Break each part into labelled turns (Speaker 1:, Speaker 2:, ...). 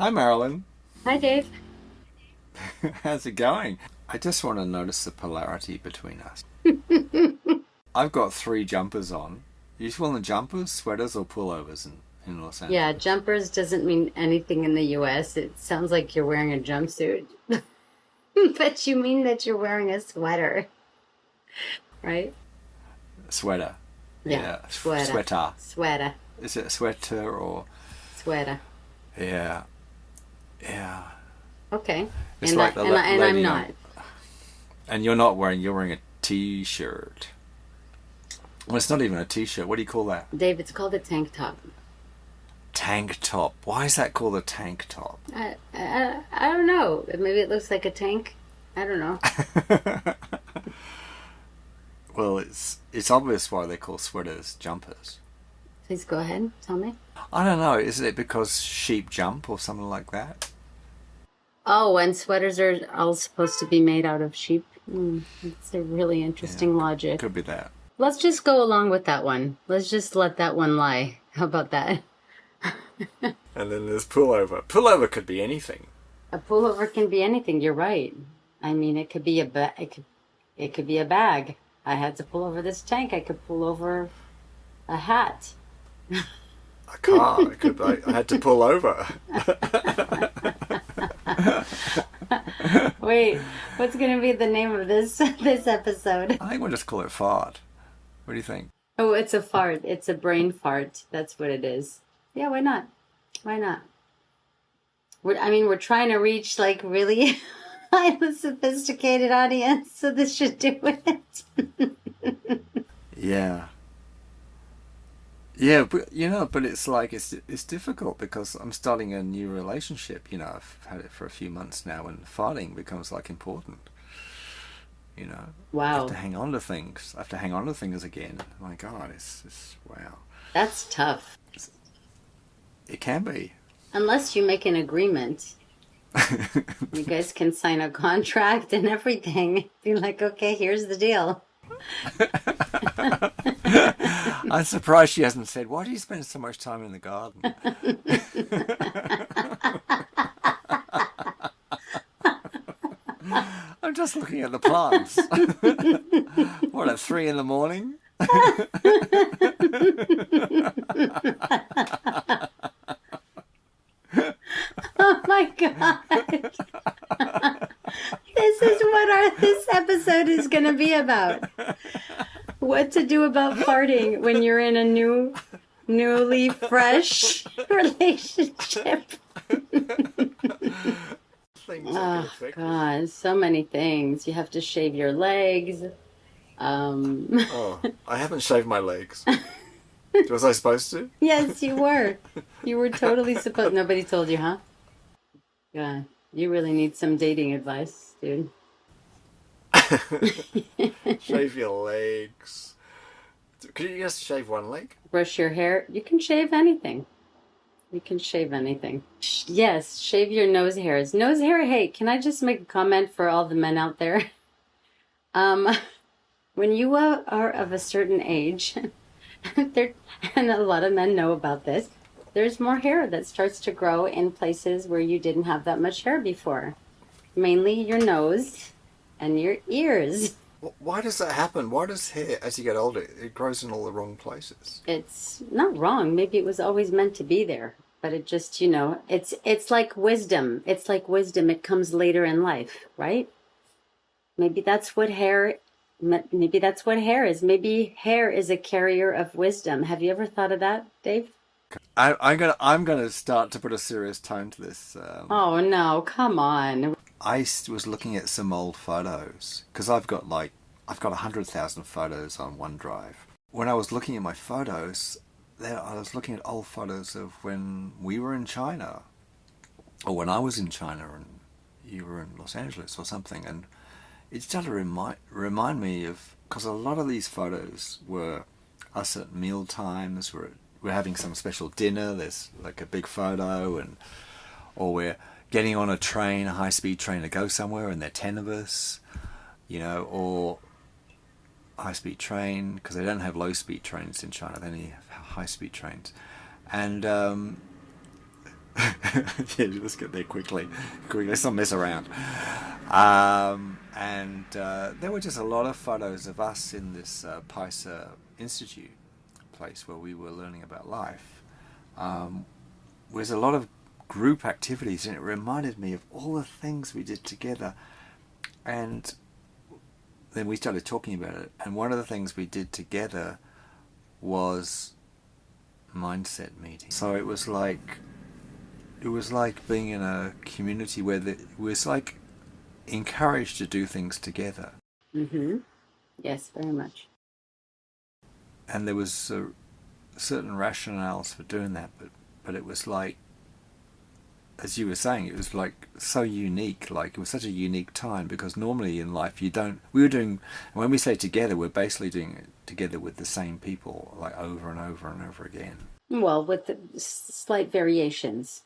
Speaker 1: Hi, Marilyn.
Speaker 2: Hi, Dave.
Speaker 1: How's it going? I just want to notice the polarity between us. I've got three jumpers on. You want the jumpers, sweaters, or pullovers in Los
Speaker 2: Yeah,
Speaker 1: Angeles?
Speaker 2: jumpers doesn't mean anything in the US. It sounds like you're wearing a jumpsuit, but you mean that you're wearing a sweater, right?
Speaker 1: Sweater.
Speaker 2: Yeah,
Speaker 1: Yeah,
Speaker 2: sweater,
Speaker 1: sweater.
Speaker 2: sweater,
Speaker 1: Is it a sweater or?
Speaker 2: sweater.
Speaker 1: Yeah, yeah.
Speaker 2: Okay,
Speaker 1: It's like the
Speaker 2: and I'm
Speaker 1: lady on.
Speaker 2: not.
Speaker 1: And you're not wearing. You're wearing a t-shirt. Well, it's not even a t-shirt. What do you call that?
Speaker 2: Dave, it's called a tank top.
Speaker 1: Tank top. Why is that called a tank top?
Speaker 2: I don't know. Maybe it looks like a tank. I don't know.
Speaker 1: Well, it's obvious why they call sweaters jumpers.
Speaker 2: Please go ahead. Tell me.
Speaker 1: I don't know. Is it because sheep jump or something like that?
Speaker 2: Oh, and sweaters are all supposed to be made out of sheep. It's a really
Speaker 1: Yeah,
Speaker 2: interesting logic.
Speaker 1: could be that.
Speaker 2: Let's just go along with that one. Let's just let that one lie. How about that?
Speaker 1: And then there's pullover. Pullover could be anything.
Speaker 2: A pullover can be anything. You're right. I mean, it could be it could be a bag. I had to pull over this tank. I could pull over a hat.
Speaker 1: A car. It could. I had to pull over.
Speaker 2: Wait, what's gonna be the name of this episode?
Speaker 1: I think we'll just call it fart. What do you think?
Speaker 2: Oh, it's a fart. It's a brain fart. That's what it is. Yeah, why not? Why not? I mean, we're trying to reach like really highly sophisticated audience, so this should do it.
Speaker 1: Yeah. Yeah, but it's like it's difficult because I'm starting a new relationship. I've had it for a few months now, and farting becomes like important. I have to
Speaker 2: Wow,
Speaker 1: hang on to things. I have to hang on to things again. My God, it's wow.
Speaker 2: that's tough.
Speaker 1: It can be.
Speaker 2: Unless you make an agreement, you guys can sign a contract and everything. Be like, okay, here's the deal.
Speaker 1: I'm surprised she hasn't said, "Why do you spend so much time in the garden?" I'm just looking at the plants. What, at 3 in the morning?
Speaker 2: Oh my God. This is what this episode is going to be about. What to do about farting when you're in a newly fresh relationship.
Speaker 1: Things that could
Speaker 2: Oh
Speaker 1: affect it.
Speaker 2: God, so many things. You have to shave your legs. Um,
Speaker 1: Oh, I haven't shaved my legs. Was I supposed to?
Speaker 2: yes, you were. You were totally supposed. Nobody told you, huh? God, you really need some dating advice, dude.
Speaker 1: Shave your legs. Could you just shave one leg?
Speaker 2: Brush your hair. You can shave anything. You can shave anything. Yes, shave your nose hairs. Nose hair. Hey, can I just make a comment for all the men out there? Um, when you are of a certain age, there, and a lot of men know about this, there's more hair that starts to grow in places where you didn't have that much hair before. Mainly your nose and your ears.
Speaker 1: Why does that happen? Why does hair, as you get older, it grows in all the wrong places?
Speaker 2: It's not wrong. Maybe it was always meant to be there, but it just, it's like wisdom. It's like wisdom. It comes later in life, right? Maybe that's what hair maybe that's what hair is. Maybe hair is a carrier of wisdom. Have you ever thought of that, Dave?
Speaker 1: I'm gonna start to put a serious tone to this.
Speaker 2: Oh no, come on.
Speaker 1: Was looking at some old photos because I've got 100,000 photos on OneDrive. When I was looking at my photos, I was looking at old photos of when we were in China, or when I was in China and you were in Los Angeles or something, and it started to remind me of, because a lot of these photos were us at meal times. We're having some special dinner. There's like a big photo, or we're getting on a train, a high-speed train to go somewhere, and there are 10 of us, or high-speed train, because they don't have low-speed trains in China, they only have high-speed trains. And Yeah, let's get there quickly. Quickly, let's not mess around. And there were just a lot of photos of us in this PICER Institute place where we were learning about life. There's a lot of group activities, and it reminded me of all the things we did together. And then we started talking about it. And one of the things we did together was mindset meeting. So it was like being in a community where it was like encouraged to do things together.
Speaker 2: Mm-hmm. Yes, very much.
Speaker 1: And there was certain rationales for doing that, but it was like, as you were saying, it was like so unique. Like it was such a unique time because normally in life you don't. We were doing, when we say together, we're basically doing it together with the same people, like over and over and over again.
Speaker 2: Well, with the slight variations,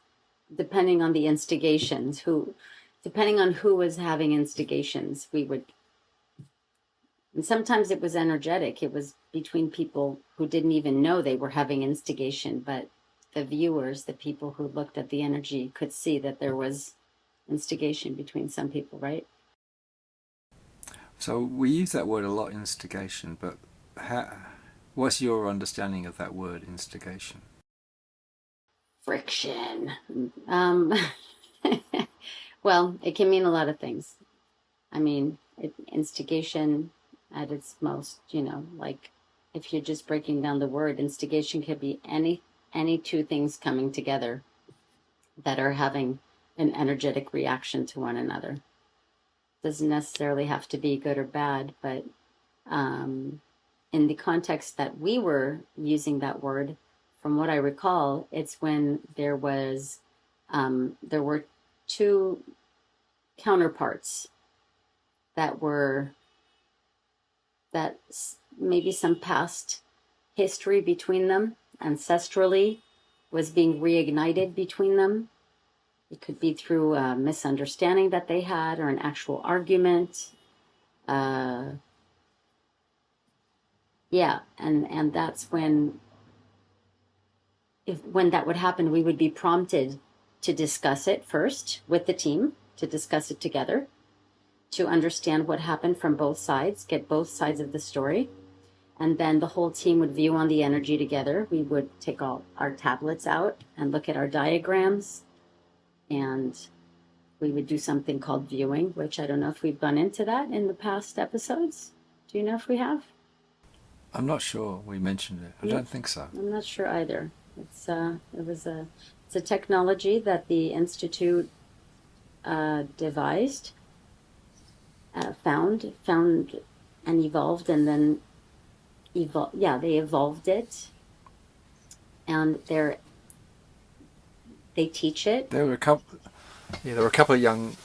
Speaker 2: depending on the instigations, depending on who was having instigations, we would, and sometimes it was energetic. It was between people who didn't even know they were having instigation, but the viewers, the people who looked at the energy, could see that there was instigation between some people, right?
Speaker 1: So we use that word a lot, instigation, but what's your understanding of that word, instigation?
Speaker 2: Friction. Um, well, it can mean a lot of things. I mean, instigation at its most, like if you're just breaking down the word, instigation could be any two things coming together that are having an energetic reaction to one another. Doesn't necessarily have to be good or bad, but in the context that we were using that word, from what I recall, it's when there were two counterparts that were that maybe some past history between them, ancestrally, was being reignited between them. It could be through a misunderstanding that they had or an actual argument. Uh, yeah, and that's when that would happen, we would be prompted to discuss it first with the team, to discuss it together, to understand what happened from both sides, get both sides of the story. And then the whole team would view on the energy together. We would take all our tablets out and look at our diagrams. And we would do something called viewing, which I don't know if we've gone into that in the past episodes. Do you know if we have?
Speaker 1: I'm not sure we mentioned it. I don't think so.
Speaker 2: I'm not sure either. It's a technology that the Institute devised, found and evolved, and then they evolved it, and they teach it.
Speaker 1: There were a couple. Yeah, there were a couple of young.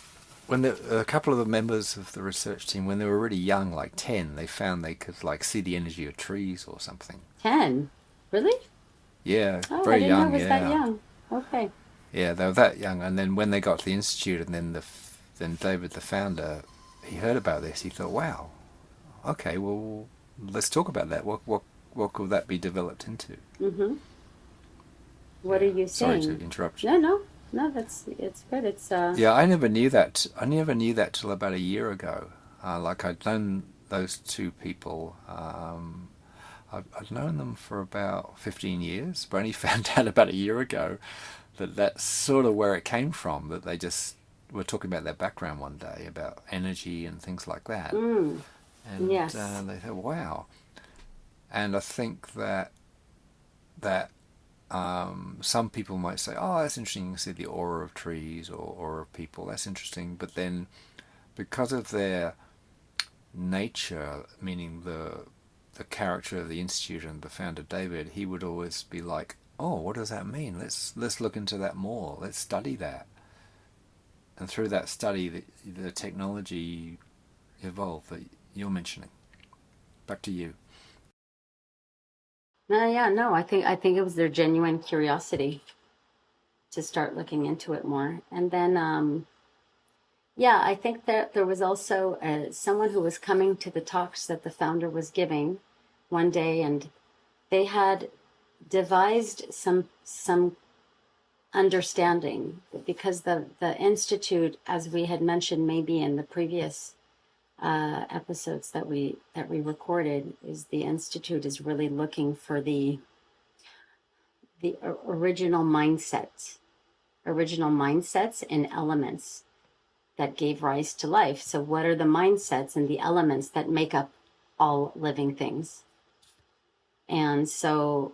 Speaker 1: A couple of the members of the research team, when they were really young, like 10, they found they could like see the energy of trees or something.
Speaker 2: 10, really?
Speaker 1: Yeah,
Speaker 2: Oh, I
Speaker 1: very
Speaker 2: didn't know
Speaker 1: young.
Speaker 2: it was
Speaker 1: Yeah,
Speaker 2: that young. Okay.
Speaker 1: yeah, they were that young. And then when they got to the institute, and then David, the founder, he heard about this. He thought, wow, okay, well, let's talk about that. What could that be developed into?
Speaker 2: Mm-hmm. What
Speaker 1: Yeah.
Speaker 2: are you
Speaker 1: Sorry to
Speaker 2: saying?
Speaker 1: interrupt you.
Speaker 2: No, it's good. It's
Speaker 1: Yeah, I never knew that. I never knew that till about a year ago. Like I'd known those two people. I've known them for about 15 years, but only found out about a year ago that that's sort of where it came from. That they just were talking about their background one day about energy and things like that, and
Speaker 2: yes.
Speaker 1: they thought, wow. And I think that some people might say, "Oh, that's interesting. You see the aura of trees or aura of people. That's interesting." But then, because of their nature, meaning the character of the institute and the founder David, he would always be like, "Oh, what does that mean? Let's look into that more. Let's study that." And through that study, the technology evolved that you're mentioning. Back to you.
Speaker 2: Yeah, no. I think it was their genuine curiosity to start looking into it more, and then yeah, I think that there was also someone who was coming to the talks that the founder was giving one day, and they had devised some understanding, because the institute, as we had mentioned maybe in the previous episodes that we recorded, is the institute is really looking for the original mindsets and elements that gave rise to life. So what are the mindsets and the elements that make up all living things? And so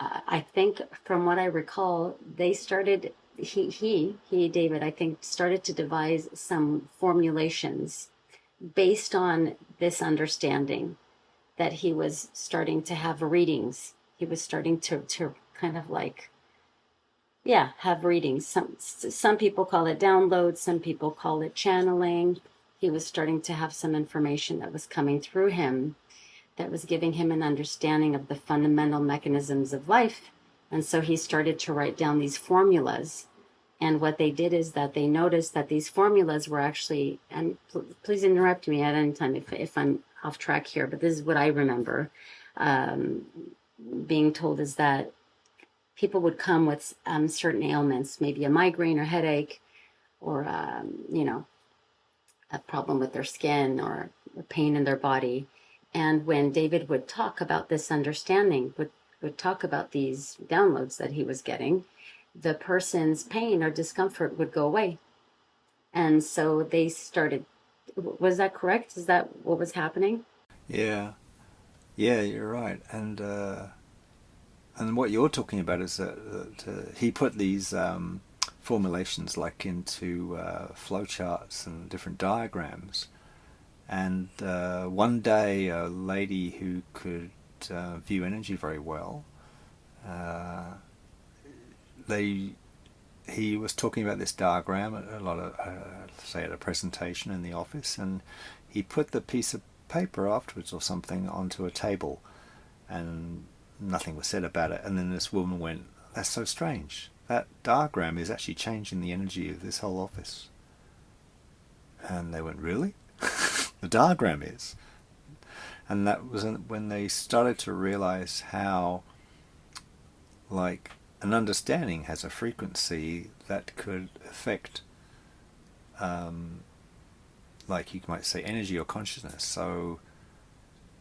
Speaker 2: I think, from what I recall, they started, David, I think, started to devise some formulations based on this understanding that he was starting to have readings. He was starting to kind of like, yeah, have readings. Some people call it downloads, some people call it channeling. He was starting to have some information that was coming through him that was giving him an understanding of the fundamental mechanisms of life. And so he started to write down these formulas. And what they did is that they noticed that these formulas were actually, and please interrupt me at any time if I'm off track here, but this is what I remember being told, is that people would come with certain ailments, maybe a migraine or headache, or, a problem with their skin or a pain in their body. And when David would talk about this understanding, would talk about these downloads that he was getting, the person's pain or discomfort would go away. And so they started, was that correct? Is that what was happening?
Speaker 1: Yeah, yeah, you're right. And what you're talking about is that he put these formulations like into flowcharts and different diagrams. And one day, a lady who could view energy very well, he was talking about this diagram at a lot of, say, at a presentation in the office, and he put the piece of paper afterwards or something onto a table, and nothing was said about it. And then this woman went, "That's so strange. That diagram is actually changing the energy of this whole office." And they went, "Really?" The diagram is. And that was when they started to realize how, like, an understanding has a frequency that could affect, like you might say, energy or consciousness. So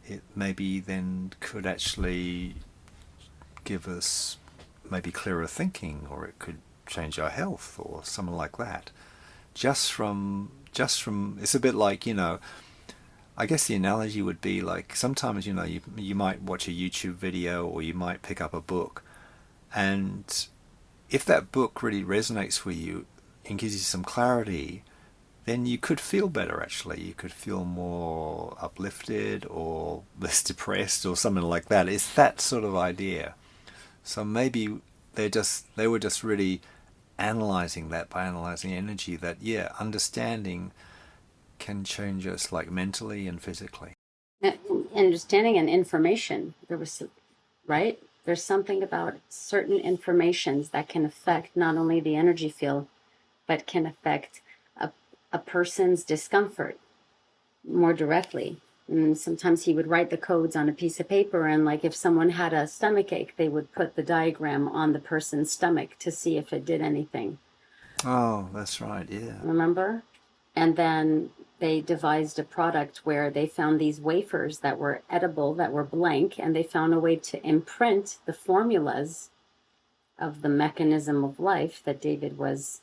Speaker 1: it maybe then could actually give us maybe clearer thinking, or it could change our health or something like that. Just from it's a bit like, I guess the analogy would be like, sometimes, you might watch a YouTube video, or you might pick up a book, and if that book really resonates with you and gives you some clarity, then you could feel better. Actually, you could feel more uplifted or less depressed or something like that. It's that sort of idea. So maybe they were just really analyzing that, by analyzing energy, that, yeah, understanding can change us, like, mentally and physically.
Speaker 2: Understanding and information. There was, right? There's something about certain informations that can affect not only the energy field, but can affect a person's discomfort more directly. And sometimes he would write the codes on a piece of paper, and like if someone had a stomach ache, they would put the diagram on the person's stomach to see if it did anything.
Speaker 1: Oh, that's right, yeah.
Speaker 2: Remember? And then they devised a product where they found these wafers that were edible, that were blank, and they found a way to imprint the formulas of the mechanism of life that David was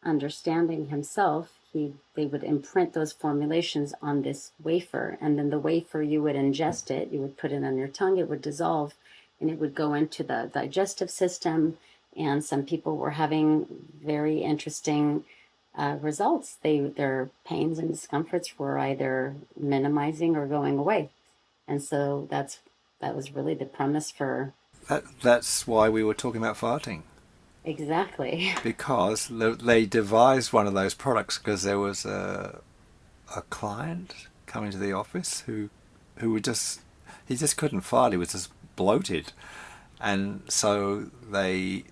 Speaker 2: understanding himself. They would imprint those formulations on this wafer, and then the wafer, you would ingest it, you would put it on your tongue, it would dissolve, and it would go into the digestive system. And some people were having very interesting results. Their pains and discomforts were either minimizing or going away. And so that was really the premise for...
Speaker 1: That's why we were talking about farting.
Speaker 2: Exactly.
Speaker 1: Because they devised one of those products because there was a client coming to the office who he just couldn't fart. He was just bloated, and so they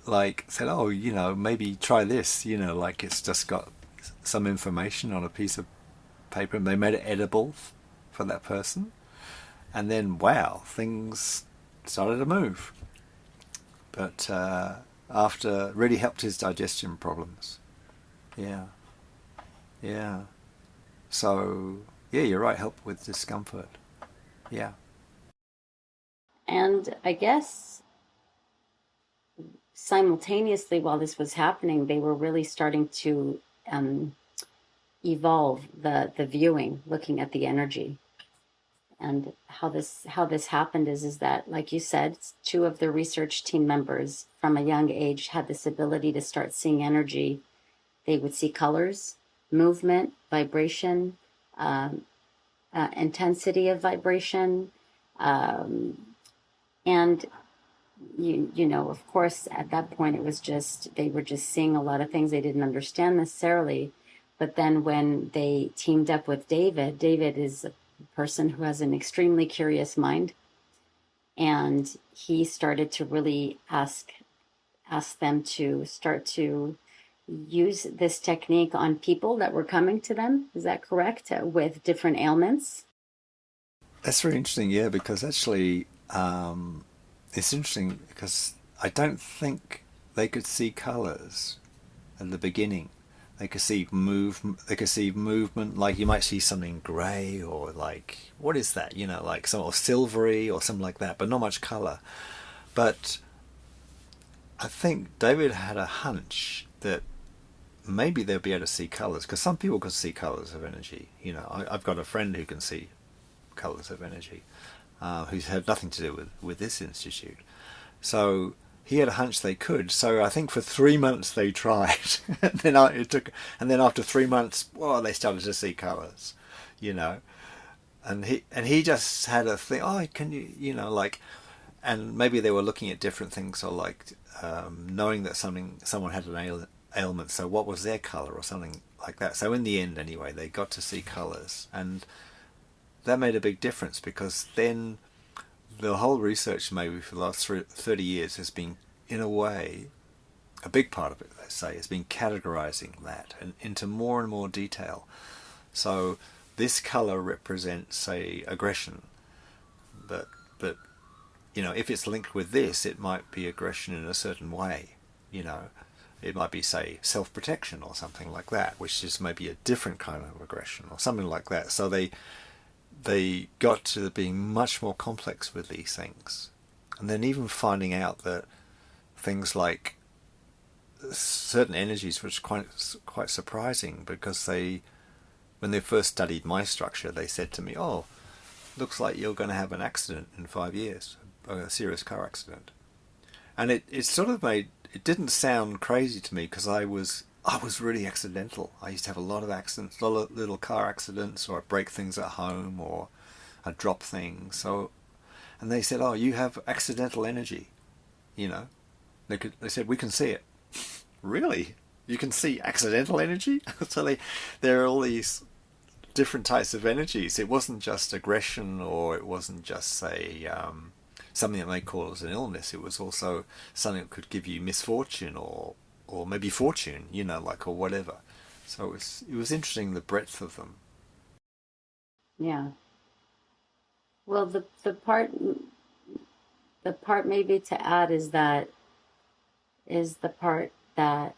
Speaker 1: like said, "Oh, maybe try this. Like, it's just got some information on a piece of paper," and they made it edible for that person. And then, wow, things started to move. but after really helped his digestion problems. Yeah, yeah. So yeah, you're right. Help with discomfort. Yeah.
Speaker 2: And I guess simultaneously, while this was happening, they were really starting to um, evolve the viewing, looking at the energy. And how this happened is that, like you said, two of the research team members from a young age had this ability to start seeing energy. They would see colors, movement, vibration, um, intensity of vibration, um, and you know, of course, at that point, it was just they were just seeing a lot of things they didn't understand necessarily. But then when they teamed up with David, David is a person who has an extremely curious mind, and he started to really ask them to start to use this technique on people that were coming to them. Is that correct? With different ailments.
Speaker 1: That's very interesting, yeah, because actually, it's interesting because I don't think they could see colours at the beginning. They could see They could see movement. Like you might see something grey or like what is that? You know, like some or silvery or something like that, but not much colour. But I think David had a hunch that maybe they'll be able to see colours because some people can see colours of energy. You know, I've got a friend who can see colours of energy, who's had nothing to do with this institute. So he had a hunch they could. So I think for 3 months they tried, and then after 3 months, well, they started to see colours, you know. And he just had a thing. Oh, can you, you know, like, and maybe they were looking at different things, or like knowing that someone had an ailment. So what was their colour or something like that. So in the end, anyway, they got to see colours, and that made a big difference because then the whole research maybe for the last 30 years has been, in a way, a big part of it, let's say, has been categorizing that and into more and more detail. So this color represents, say, aggression, but you know, if it's linked with this, it might be aggression in a certain way. You know, it might be, say, self-protection or something like that, which is maybe a different kind of aggression or something like that. So they got to being much more complex with these things. And then even finding out that things like certain energies, which is quite surprising because when they first studied my structure, they said to me, oh, looks like you're going to have an accident in 5 years, a serious car accident. And it sort of it didn't sound crazy to me because I was really accidental. I used to have a lot of accidents, a lot of little car accidents, or I'd break things at home, or I'd drop things. So, and they said, "Oh, you have accidental energy," you know. They said we can see it. Really, you can see accidental energy? So there are all these different types of energies. It wasn't just aggression, or it wasn't just, say, something that they call as an illness. It was also something that could give you misfortune or maybe fortune, you know, like, or whatever. So it was interesting, the breadth of them.
Speaker 2: Yeah. Well, the part maybe to add is the part that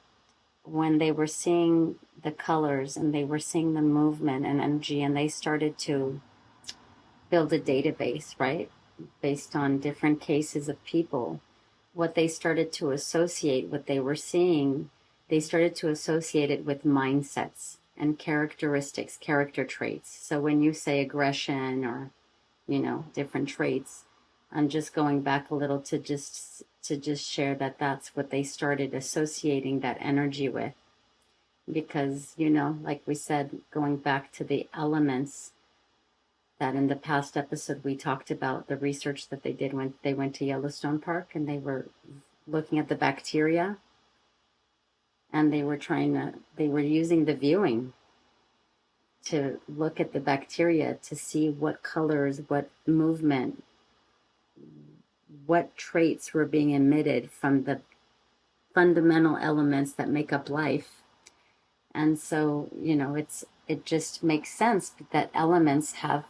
Speaker 2: when they were seeing the colors and they were seeing the movement and energy, and they started to build a database, right, based on different cases of people, what they started to associate, what they were seeing, they started to associate it with mindsets and characteristics, character traits. So when you say aggression or, different traits, I'm just going back a little to just share that that's what they started associating that energy with. Because, like we said, going back to the elements, that in the past episode we talked about the research that they did when they went to Yellowstone Park, and they were looking at the bacteria, and they were using the viewing to look at the bacteria to see what colors, what movement, what traits were being emitted from the fundamental elements that make up life. And so, it just makes sense that elements have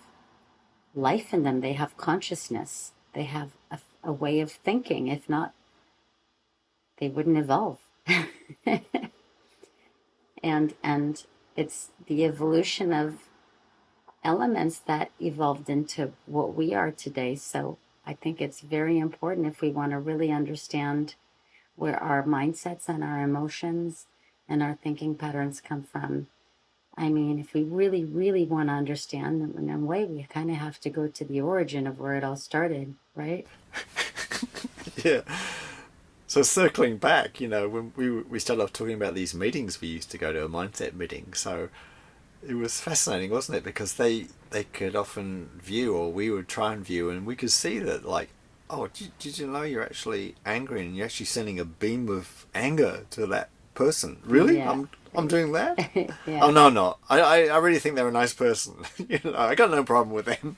Speaker 2: life in them. They have consciousness. They have a way of thinking, if not they wouldn't evolve. And it's the evolution of elements that evolved into what we are today. So I think it's very important, if we want to really understand where our mindsets and our emotions and our thinking patterns come from. I mean, if we really, really want to understand them in a way, we kind of have to go to the origin of where it all started, right?
Speaker 1: Yeah. So circling back, when we started off talking about these meetings we used to go to, a mindset meeting. So it was fascinating, wasn't it? Because they could often view, or we would try and view, and we could see that, like, oh, did you know you're actually angry and you're actually sending a beam of anger to that person? Really?
Speaker 2: Yeah.
Speaker 1: I'm doing that?
Speaker 2: Yeah.
Speaker 1: Oh, no, I'm not. I really think they're a nice person. I got no problem with them.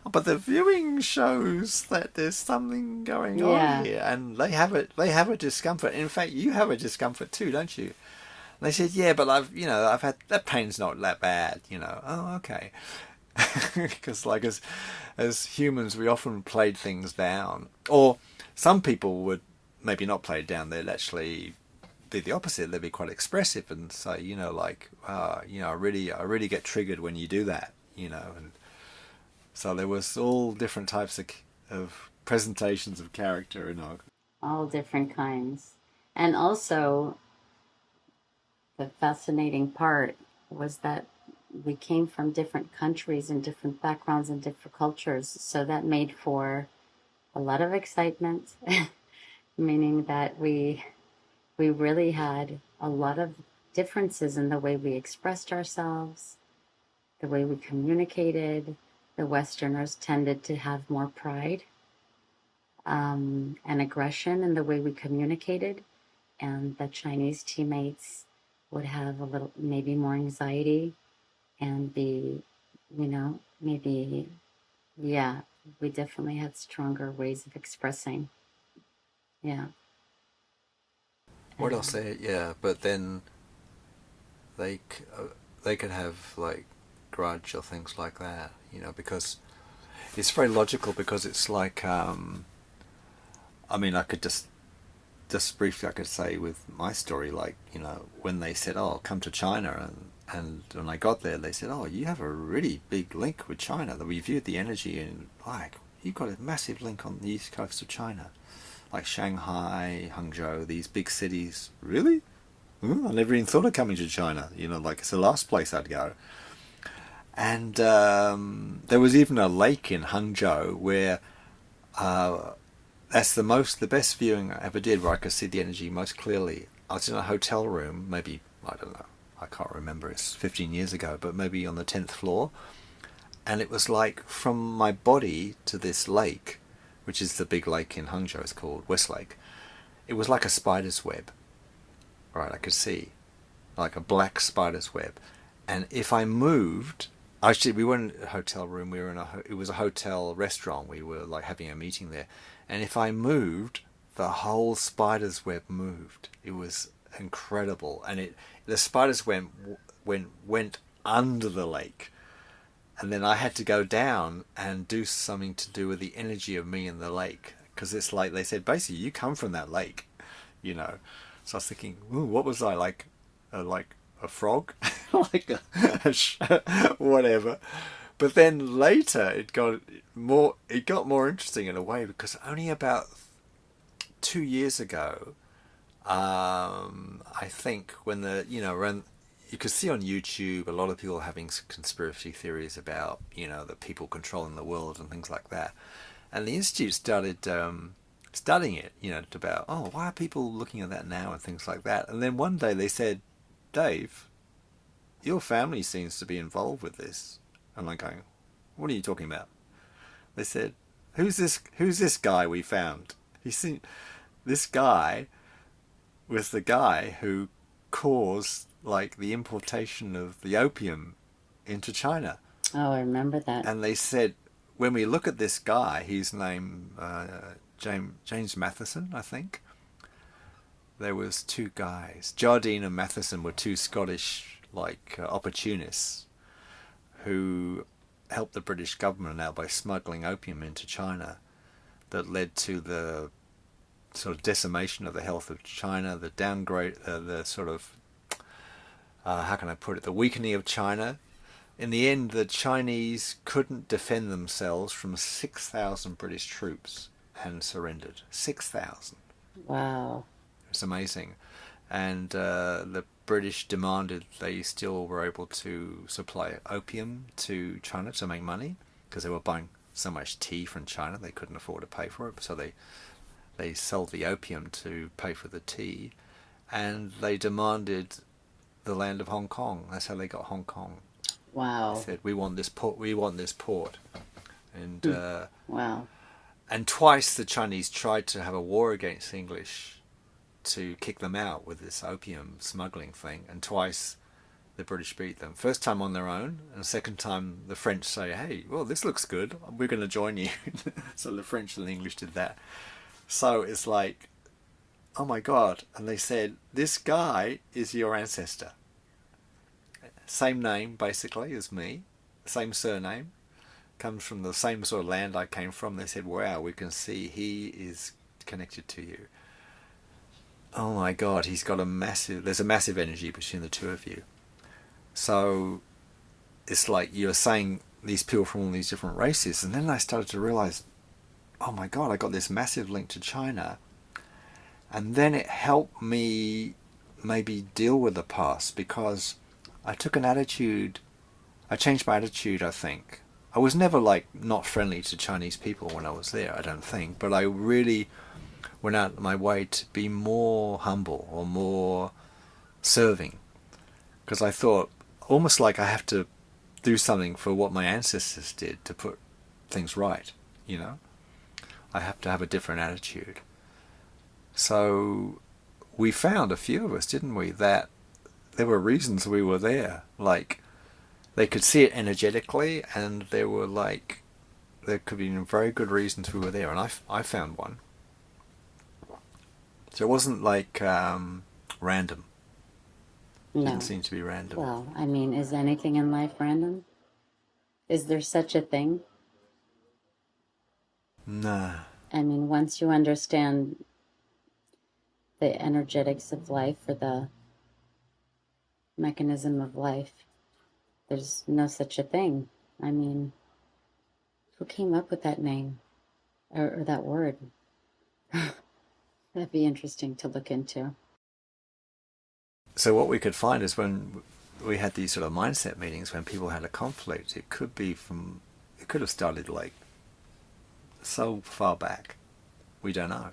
Speaker 1: But the viewing shows that there's something going
Speaker 2: Yeah.
Speaker 1: on here, and they have it. They have a discomfort. In fact, you have a discomfort too, don't you? And they said, yeah, but I've had that pain's not that bad. Oh, okay. Because like as humans, we often played things down, or some people would maybe not play it down. They'd actually be the opposite. They'd be quite expressive and say, I really get triggered when you do that. And so there was all different types of presentations of character in our.
Speaker 2: All different kinds. And also, the fascinating part was that we came from different countries and different backgrounds and different cultures. So that made for a lot of excitement, meaning that we really had a lot of differences in the way we expressed ourselves, the way we communicated. The Westerners tended to have more pride and aggression in the way we communicated, and the Chinese teammates would have a little, maybe more anxiety and be, maybe, yeah, we definitely had stronger ways of expressing. Yeah.
Speaker 1: What else? Yeah, but then they they could have like grudge or things like that, because it's very logical. Because it's like, I mean, I could just briefly, I could say with my story, like, when they said, "Oh, come to China," and when I got there, they said, "Oh, you have a really big link with China." That we viewed the energy, and like, you've got a massive link on the east coast of China, like Shanghai, Hangzhou, these big cities. Really? I never even thought of coming to China. Like, it's the last place I'd go. And there was even a lake in Hangzhou where that's the best viewing I ever did, where I could see the energy most clearly. I was in a hotel room, maybe, I don't know, I can't remember, it's 15 years ago, but maybe on the 10th floor. And it was like, from my body to this lake, which is the big lake in Hangzhou, it's called Westlake, it was like a spider's web. Right, I could see like a black spider's web. And if I moved, actually, we weren't in a hotel room, we were it was a hotel restaurant, we were like having a meeting there. And if I moved, the whole spider's web moved. It was incredible. And the spider's web went under the lake. And then I had to go down and do something to do with the energy of me in the lake. Because it's like, they said, basically, you come from that lake, So I was thinking, ooh, what was I, like a frog? Like whatever. But then later it got more interesting in a way, because only about 2 years ago, I think, when you could see on YouTube a lot of people having conspiracy theories about, the people controlling the world and things like that. And the Institute started studying it, about, oh, why are people looking at that now and things like that. And then one day they said, Dave, your family seems to be involved with this. And I'm going, what are you talking about? They said, who's this guy we found? This guy was the guy who caused, like, the importation of the opium into China.
Speaker 2: Oh, I remember that.
Speaker 1: And they said, when we look at this guy, his name, James Matheson, I think. There was two guys. Jardine and Matheson were two Scottish, opportunists who helped the British government out by smuggling opium into China, that led to the sort of decimation of the health of China, the downgrade, the sort of, how can I put it, the weakening of China. In the end, the Chinese couldn't defend themselves from 6,000 British troops and surrendered. 6,000.
Speaker 2: Wow.
Speaker 1: It's amazing. And the British demanded they still were able to supply opium to China to make money, because they were buying so much tea from China they couldn't afford to pay for it. So they sold the opium to pay for the tea, and they demanded the land of Hong Kong. That's how they got Hong Kong. They
Speaker 2: Wow.
Speaker 1: said, "We want this port. We want this port." And
Speaker 2: Wow.
Speaker 1: and twice the Chinese tried to have a war against the English to kick them out with this opium smuggling thing, and twice the British beat them. First time on their own, and second time the French say, "Hey, well, this looks good. We're going to join you." So the French and the English did that. So it's like, oh my God. And they said, "This guy is your ancestor. Same name, basically, as me. Same surname. Comes from the same sort of land I came from." They said, "Wow, we can see he is connected to you." Oh my God, there's a massive energy between the two of you. So it's like you're saying these people from all these different races. And then I started to realize, oh my God, I got this massive link to China. And then it helped me maybe deal with the past, because I changed my attitude, I think. I was never like not friendly to Chinese people when I was there, I don't think. But I really went out of my way to be more humble or more serving, because I thought almost like I have to do something for what my ancestors did to put things right, you know? I have to have a different attitude. So we found, a few of us, didn't we, that there were reasons we were there. Like, they could see it energetically, and there could be very good reasons we were there, and I found one. So it wasn't like random. Didn't
Speaker 2: No.
Speaker 1: seem to be random.
Speaker 2: Well, I mean, is anything in life random? Is there such a thing?
Speaker 1: Nah.
Speaker 2: I mean, once you understand the energetics of life or the mechanism of life, there's no such a thing. I mean, who came up with that name or that word? That'd be interesting to look into.
Speaker 1: So what we could find is, when we had these sort of mindset meetings, when people had a conflict, it could have started like so far back. We don't know.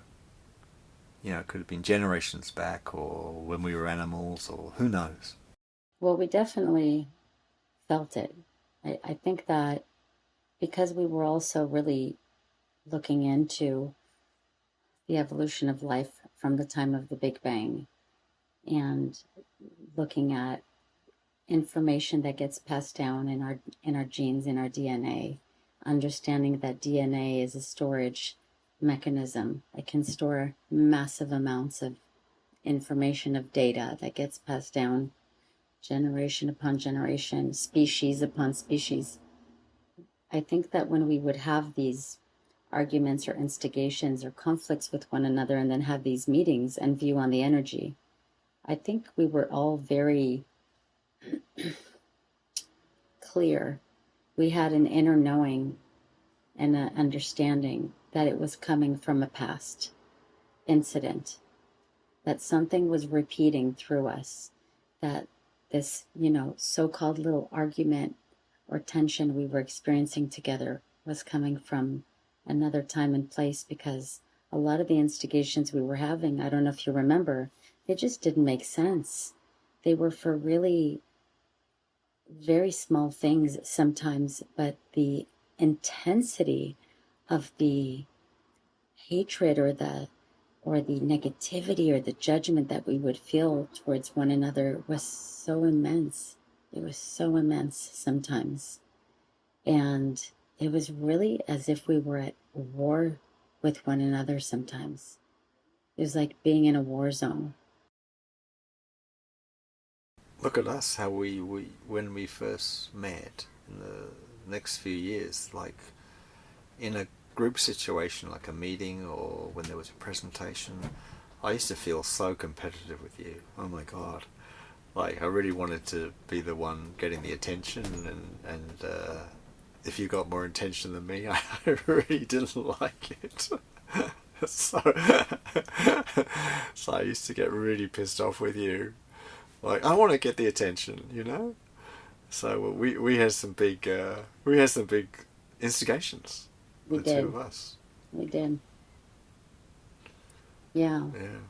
Speaker 1: You know, it could have been generations back, or when we were animals, or who knows.
Speaker 2: Well, we definitely felt it. I think that because we were also really looking into the evolution of life from the time of the Big Bang and looking at information that gets passed down in our genes, in our DNA, understanding that DNA is a storage mechanism. It can store massive amounts of information, of data that gets passed down generation upon generation, species upon species. I think that when we would have these arguments or instigations or conflicts with one another and then have these meetings and view on the energy, I think we were all very clear. We had an inner knowing and an understanding that it was coming from a past incident, that something was repeating through us, that this, so-called little argument or tension we were experiencing together was coming from another time and place, because a lot of the instigations we were having, I don't know if you remember, they just didn't make sense. They were for really very small things sometimes, but the intensity of the hatred or the negativity or the judgment that we would feel towards one another was so immense. It was so immense sometimes. And it was really as if we were at war with one another sometimes. It was like being in a war zone.
Speaker 1: Look at us, how we when we first met in the next few years, like in a group situation, like a meeting or when there was a presentation, I used to feel so competitive with you. Oh my God. Like, I really wanted to be the one getting the attention, and if you got more attention than me, I really didn't like it. so, so I used to get really pissed off with you. Like, I want to get the attention, you know? So we had some big instigations,
Speaker 2: We
Speaker 1: the two
Speaker 2: did.
Speaker 1: of us.
Speaker 2: We did. Yeah.
Speaker 1: Yeah.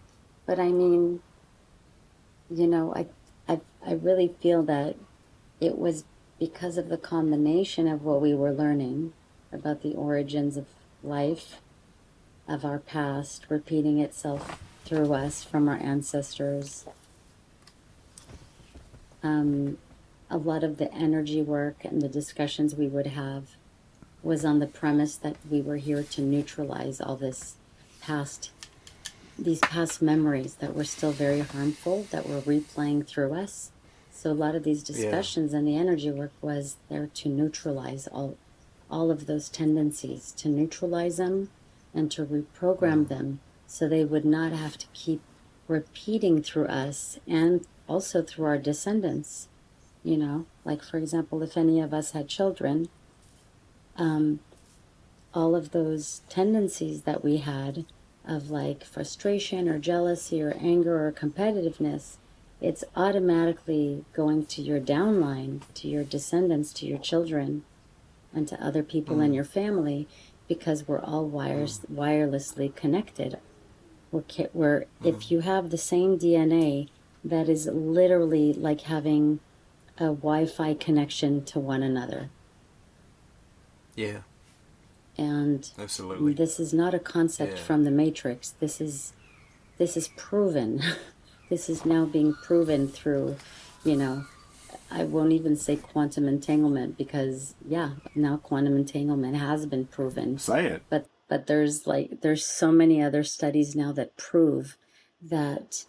Speaker 2: But I mean, I really feel that it was because of the combination of what we were learning about the origins of life, of our past repeating itself through us from our ancestors. A lot of the energy work and the discussions we would have was on the premise that we were here to neutralize all past these past memories that were still very harmful, that were replaying through us. So a lot of these
Speaker 1: Yeah.
Speaker 2: discussions and the energy work was there to neutralize all of those tendencies, to neutralize them and to reprogram them so they would not have to keep repeating through us and also through our descendants. Like, for example, if any of us had children, all of those tendencies that we had of like frustration or jealousy or anger or competitiveness, it's automatically going to your downline, to your descendants, to your children, and to other people in your family, because we're all wirelessly connected. If you have the same DNA, that is literally like having a Wi-Fi connection to one another.
Speaker 1: Yeah.
Speaker 2: And
Speaker 1: Absolutely.
Speaker 2: this is not a concept
Speaker 1: Yeah.
Speaker 2: from the Matrix. This is proven. This is now being proven through, I won't even say quantum entanglement, because now quantum entanglement has been proven.
Speaker 1: Say it.
Speaker 2: But there's so many other studies now that prove that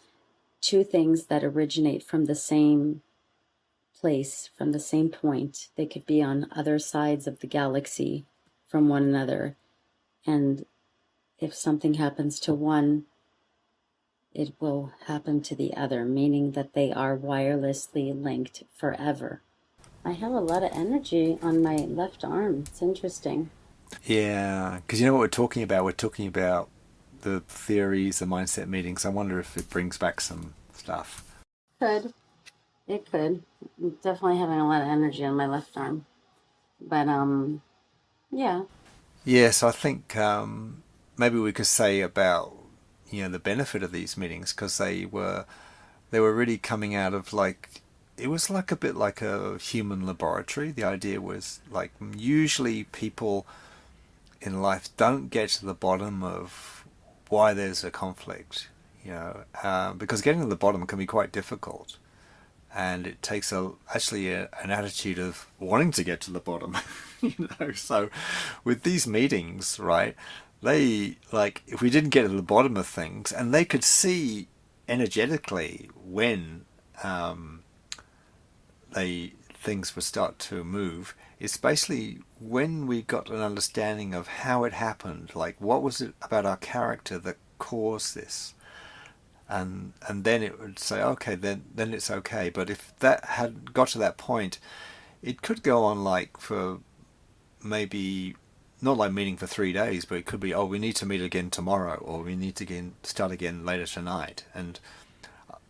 Speaker 2: two things that originate from the same place, from the same point, they could be on other sides of the galaxy from one another. And if something happens to one, it will happen to the other, meaning that they are wirelessly linked forever. I have a lot of energy on my left arm. It's interesting.
Speaker 1: Yeah, because you know what we're talking about? We're talking about the theories, the mindset meetings. I wonder if it brings back some stuff.
Speaker 2: Could. It could. I'm definitely having a lot of energy on my left arm. But, yeah.
Speaker 1: Yeah, so I think maybe we could say about the benefit of these meetings, because they were really coming out of, like, it was like a bit like a human laboratory. The idea was like usually people in life don't get to the bottom of why there's a conflict, because getting to the bottom can be quite difficult, and it takes an attitude of wanting to get to the bottom. So with these meetings, right, they, like, if we didn't get to the bottom of things, and they could see energetically when they things would start to move. It's basically when we got an understanding of how it happened, like what was it about our character that caused this, and then it would say, okay, then it's okay. But if that had got to that point, it could go on, like, for maybe not like meeting for 3 days, but it could be, oh, we need to meet again tomorrow, or we need to start again later tonight. And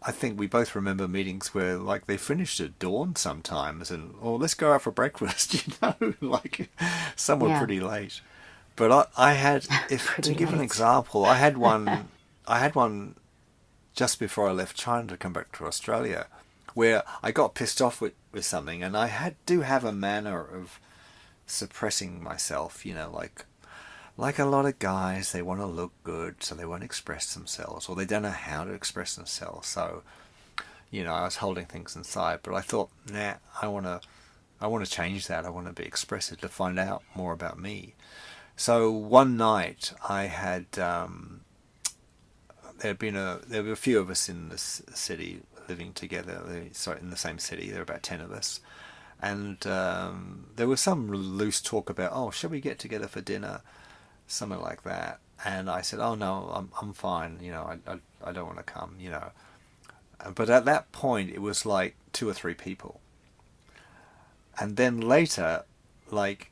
Speaker 1: I think we both remember meetings where, like, they finished at dawn sometimes, and, oh, let's go out for breakfast, like, some were
Speaker 2: Yeah.
Speaker 1: pretty late. But I had, if to
Speaker 2: Pretty
Speaker 1: give an
Speaker 2: late.
Speaker 1: example, I had one. I had one just before I left China to come back to Australia, where I got pissed off with something, and I do have a manner of suppressing myself, like a lot of guys, they want to look good, so they won't express themselves, or they don't know how to express themselves. So, I was holding things inside, but I thought, nah, I want to change that. I want to be expressive, to find out more about me. So one night I had there were a few of us in this city living together. Sorry, in the same city. There were about 10 of us, and there was some loose talk about, oh, shall we get together for dinner? something like that. And I said, "Oh no, I'm fine. I don't want to come. But at that point, it was like two or three people, and then later, like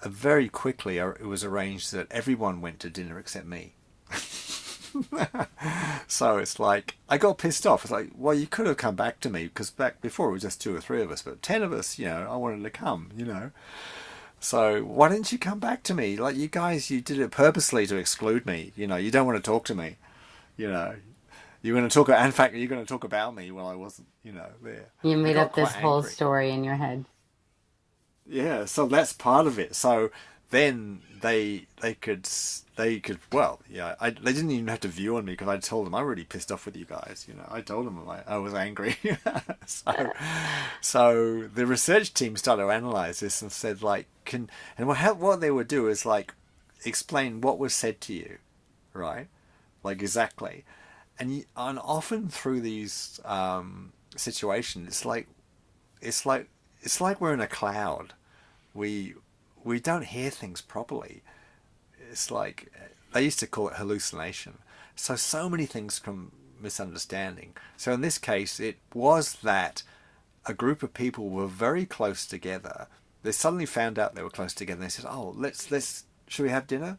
Speaker 1: very quickly, it was arranged that everyone went to dinner except me. So it's like I got pissed off. It's like, well, you could have come back to me because back before it was just two or three of us, but 10 of us, I wanted to come. So why didn't you come back to me? Like you guys, you did it purposely to exclude me. You don't want to talk to me. You know, you're going to talk. In fact, you're going to talk about me while I wasn't, there.
Speaker 2: You
Speaker 1: I
Speaker 2: made
Speaker 1: got
Speaker 2: up
Speaker 1: quite
Speaker 2: this whole
Speaker 1: angry.
Speaker 2: story in your head.
Speaker 1: Yeah, so that's part of it. So then they could well, yeah, they didn't even have to view on me because I told them I'm really pissed off with you guys. I told them I was angry. So the research team started to analyze this and said like what they would do is like explain what was said to you, right? Like exactly, and often through these situations, it's like we're in a cloud. We we don't hear things properly. It's like they used to call it hallucination. So many things come misunderstanding. So in this case, it was that a group of people were very close together. They suddenly found out they were close together. And they said, "Oh, let's should we have dinner?"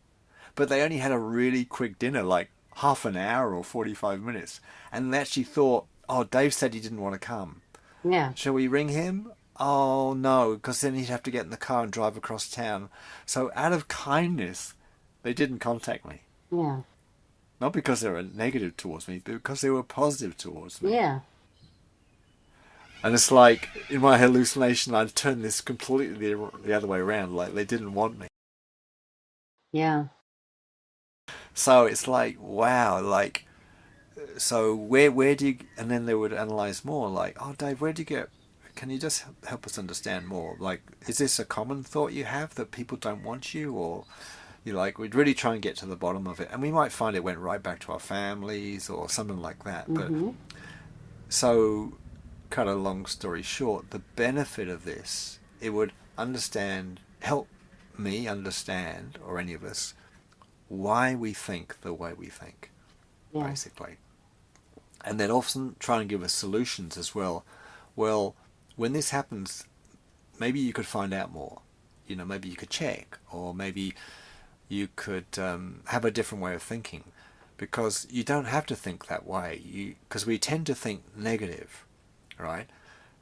Speaker 1: But they only had a really quick dinner, like half an hour or 45 minutes, and they actually thought, "Oh, Dave said he didn't want to come.
Speaker 2: Yeah.
Speaker 1: Shall we ring him?" Oh no, because then he'd have to get in the car and drive across town. So out of kindness, they didn't contact me.
Speaker 2: Yeah.
Speaker 1: Not because they were negative towards me, but because they were positive towards me.
Speaker 2: Yeah.
Speaker 1: And it's like, in my hallucination, I'd turn this completely the other way around, like they didn't want me.
Speaker 2: Yeah.
Speaker 1: So it's like, wow, like, so where do you, and then they would analyze more, like, oh, Dave, where do you get, can you just help us understand more? Like, is this a common thought you have that people don't want you, or you like, we'd really try and get to the bottom of it. And we might find it went right back to our families or something like that. But
Speaker 2: Mm-hmm.
Speaker 1: so, cut a long story short, the benefit of this, it would help me understand, or any of us, why we think the way we think,
Speaker 2: Yeah.
Speaker 1: basically. And then often try and give us solutions as well. Well, when this happens, maybe you could find out more. Maybe you could check, or maybe you could have a different way of thinking, because you don't have to think that way. Because we tend to think negative, right?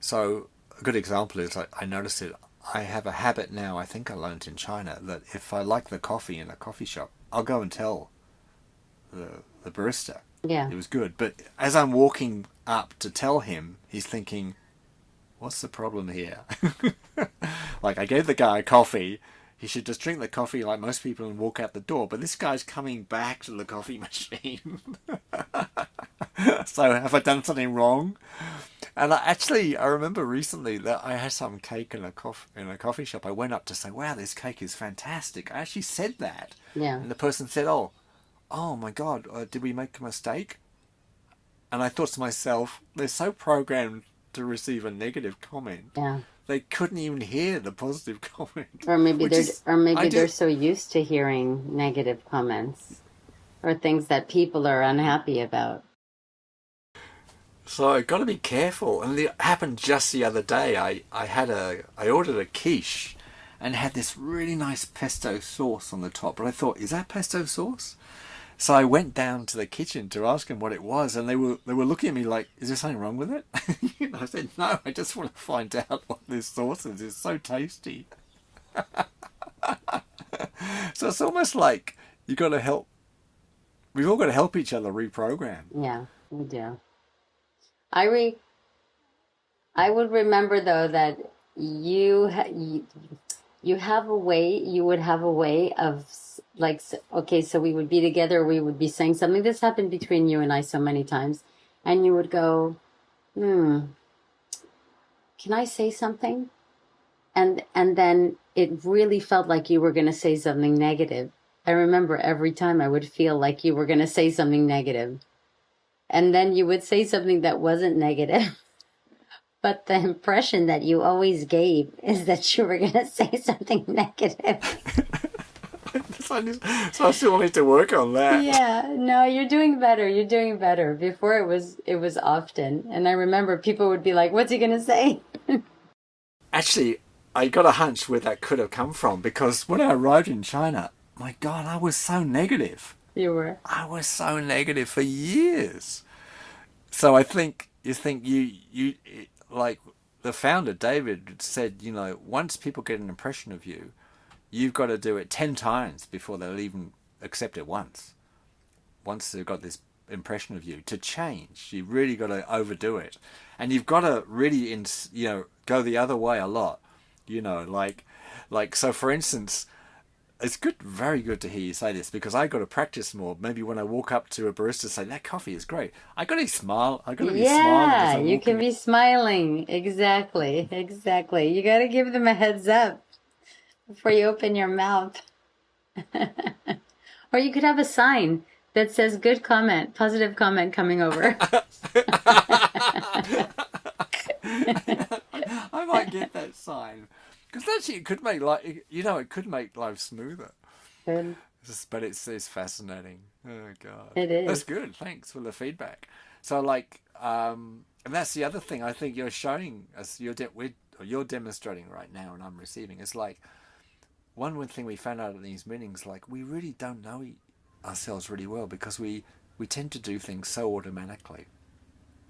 Speaker 1: So a good example is, like, I noticed it. I have a habit now, I think I learned in China, that if I like the coffee in a coffee shop, I'll go and tell the barista
Speaker 2: Yeah.
Speaker 1: it was good. But as I'm walking up to tell him, he's thinking, what's the problem here? Like, I gave the guy a coffee. He should just drink the coffee like most people and walk out the door. But this guy's coming back to the coffee machine. So have I done something wrong? And I remember recently that I had some cake in a coffee shop. I went up to say, "Wow, this cake is fantastic." I actually said that,
Speaker 2: Yeah.
Speaker 1: and the person said, "Oh my God, did we make a mistake?" And I thought to myself, they're so programmed to receive a negative comment,
Speaker 2: Yeah.
Speaker 1: they couldn't even hear the positive comment.
Speaker 2: Or maybe
Speaker 1: Which is, I
Speaker 2: they're
Speaker 1: do.
Speaker 2: so used to hearing negative comments or things that people are unhappy about.
Speaker 1: So I got to be careful. And it happened just the other day. I ordered a quiche, and it had this really nice pesto sauce on the top. But I thought, is that pesto sauce? So I went down to the kitchen to ask them what it was, and they were looking at me like, "Is there something wrong with it?" I said, "No, I just want to find out what this sauce is. It's so tasty." So it's almost like you got to help. We've all got to help each other reprogram.
Speaker 2: Yeah, we do. I re I would remember though that you have a way, you would have a way of okay, so we would be together, we would be saying something. This happened between you and I so many times, and you would go, can I say something? And then it really felt like you were going to say something negative. I remember every time I would feel like you were going to say something negative, and then you would say something that wasn't negative. But the impression that you always gave is that you were going to say something negative.
Speaker 1: So I still need to work on that.
Speaker 2: Yeah, no, you're doing better. You're doing better. Before it was often, and I remember people would be like, "What's he gonna say?"
Speaker 1: Actually, I got a hunch where that could have come from, because when I arrived in China, my God, I was so negative.
Speaker 2: You were.
Speaker 1: I was so negative for years. So I think you like the founder David said, once people get an impression of you, you've got to do it 10 times before they'll even accept it once. Once they've got this impression of you, to change, you really got to overdo it, and you've got to really go the other way a lot. So for instance, it's good, very good to hear you say this, because I got to practice more. Maybe when I walk up to a barista, say that coffee is great, I got to smile. I got to be smiling as
Speaker 2: Yeah,
Speaker 1: I'm
Speaker 2: you can
Speaker 1: walking.
Speaker 2: be smiling. Exactly, exactly. You got to give them a heads up before you open your mouth. Or you could have a sign that says "Good comment, positive comment coming over."
Speaker 1: I might get that sign, because actually it could make it could make life smoother.
Speaker 2: Good.
Speaker 1: But it's fascinating. Oh God,
Speaker 2: It
Speaker 1: that's
Speaker 2: is.
Speaker 1: good. Thanks for the feedback. So and that's the other thing I think you're showing us. You're demonstrating right now, and I'm receiving. It's like one thing we found out at these meetings, like we really don't know ourselves really well, because we tend to do things so automatically,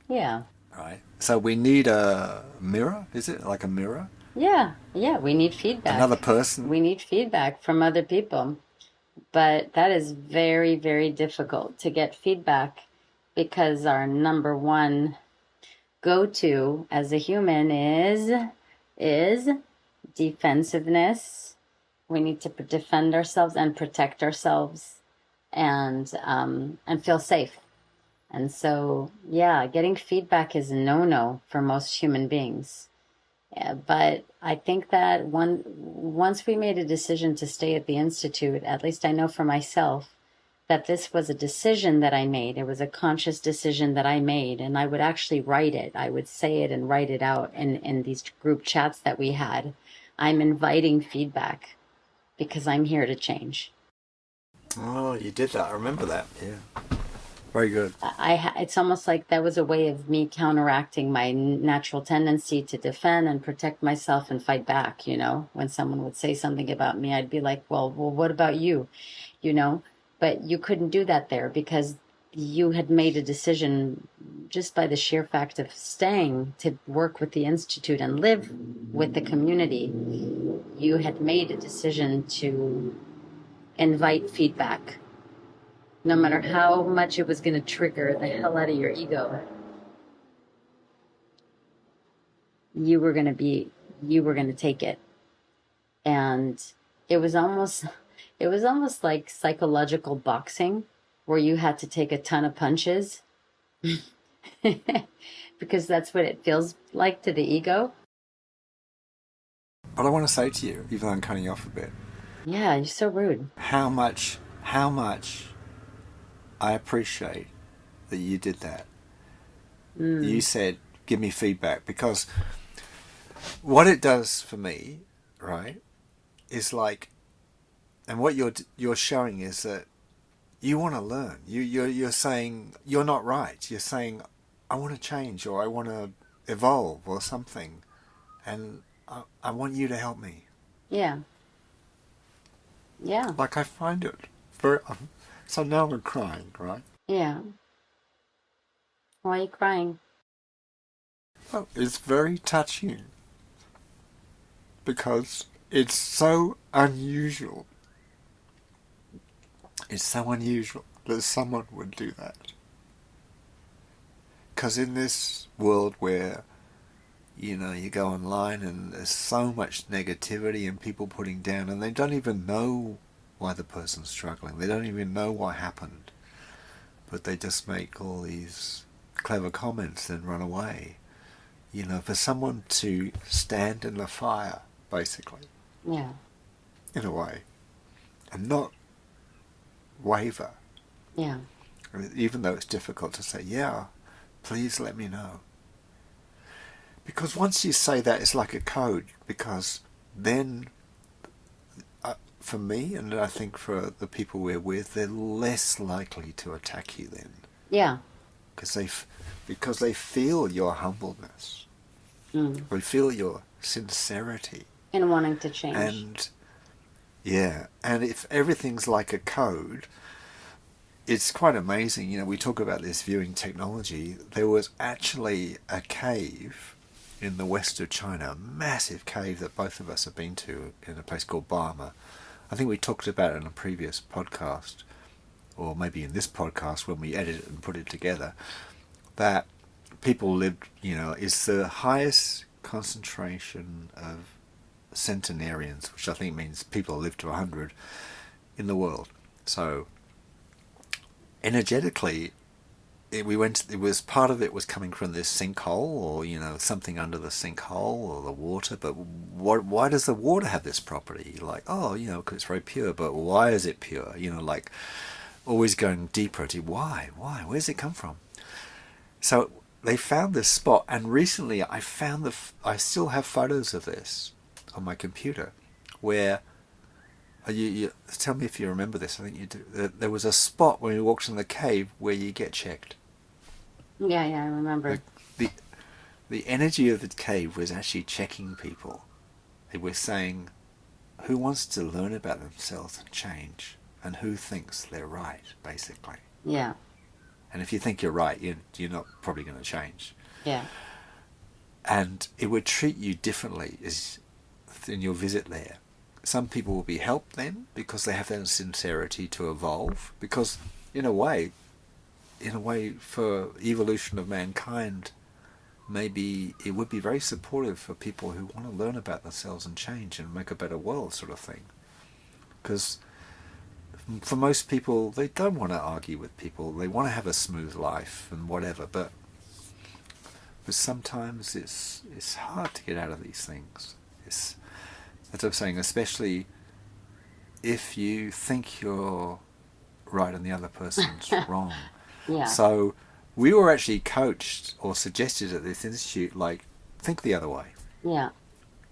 Speaker 2: Yeah.
Speaker 1: right? So we need a mirror. Is it like a mirror?
Speaker 2: Yeah. Yeah. We need
Speaker 1: Another
Speaker 2: feedback.
Speaker 1: person.
Speaker 2: We need feedback from other people. But that is very, very difficult to get feedback, because our number one go-to as a human is defensiveness. We need to defend ourselves and protect ourselves, and feel safe. And so, yeah, getting feedback is a no-no for most human beings. Yeah, but I think that once we made a decision to stay at the Institute, at least I know for myself that this was a decision that I made. It was a conscious decision that I made, and I would actually write it. I would say it and write it out in these group chats that we had. I'm inviting feedback because I'm here to change.
Speaker 1: Oh, you did that. I remember that. Yeah. Very good.
Speaker 2: It's almost like that was a way of me counteracting my natural tendency to defend and protect myself and fight back. When someone would say something about me, I'd be like, well, what about you? you know but you couldn't do that there, because you had made a decision, just by the sheer fact of staying to work with the Institute and live with the community. You had made a decision to invite feedback, no matter how much it was going to trigger the hell out of your ego. You were going to take it. And it was almost like psychological boxing, where you had to take a ton of punches because that's what it feels like to the ego.
Speaker 1: But I want to say to you, even though I'm cutting you off a bit,
Speaker 2: Yeah, you're so rude.
Speaker 1: how much I appreciate that you did that. You said, give me feedback, because what it does for me, right, is like, and what you're showing is that you want to learn. You're saying you're not right. You're saying, I want to change, or I want to evolve, or something, and I want you to help me.
Speaker 2: Yeah. Yeah.
Speaker 1: Like, I find it very. So now I'm crying, right?
Speaker 2: Yeah. Why are you crying?
Speaker 1: Oh, it's very touching, because it's so unusual. It's so unusual that someone would do that. Because in this world where, you go online and there's so much negativity and people putting down, and they don't even know why the person's struggling. They don't even know what happened. But they just make all these clever comments and run away. For someone to stand in the fire, basically,
Speaker 2: Yeah.
Speaker 1: in a way, and not waver,
Speaker 2: Yeah.
Speaker 1: even though it's difficult to say, yeah, please let me know. Because once you say that, it's like a code, because then for me, and I think for the people we're with, they're less likely to attack you then,
Speaker 2: Yeah.
Speaker 1: because because they feel your humbleness,
Speaker 2: Mm.
Speaker 1: they feel your sincerity,
Speaker 2: And wanting to change.
Speaker 1: and yeah, and if everything's like a code, it's quite amazing. You know, we talk about this viewing technology. There was actually a cave in the west of China, a massive cave that both of us have been to in a place called Burma. I think we talked about it in a previous podcast, or maybe in this podcast when we edit it and put it together, that people lived, you know, is the highest concentration of centenarians, which I think means people live to 100 in the world. So energetically, it was part of it was coming from this sinkhole, or you know, something under the sinkhole or the water. But why does the water have this property? Like, oh, you know, because it's very pure. But why is it pure? You know, like always going deeper to why, where does it come from? So they found this spot, and recently I still have photos of this on my computer, where you tell me if you remember this. I think you do. There was a spot when we walked in the cave where you get checked.
Speaker 2: Yeah, yeah, I remember.
Speaker 1: The the energy of the cave was actually checking people. It was saying, who wants to learn about themselves and change, and who thinks they're right, basically.
Speaker 2: Yeah.
Speaker 1: And if you think you're right, you're not probably going to change.
Speaker 2: Yeah.
Speaker 1: And it would treat you differently in your visit there. Some people will be helped then because they have that sincerity to evolve. Because in a way, for evolution of mankind, maybe it would be very supportive for people who want to learn about themselves and change and make a better world, sort of thing. Because for most people, they don't want to argue with people. They want to have a smooth life and whatever. But sometimes it's hard to get out of these things. It's, as I'm saying, especially if you think you're right and the other person's wrong.
Speaker 2: Yeah.
Speaker 1: So we were actually coached or suggested at this institute, like, think the other way.
Speaker 2: Yeah.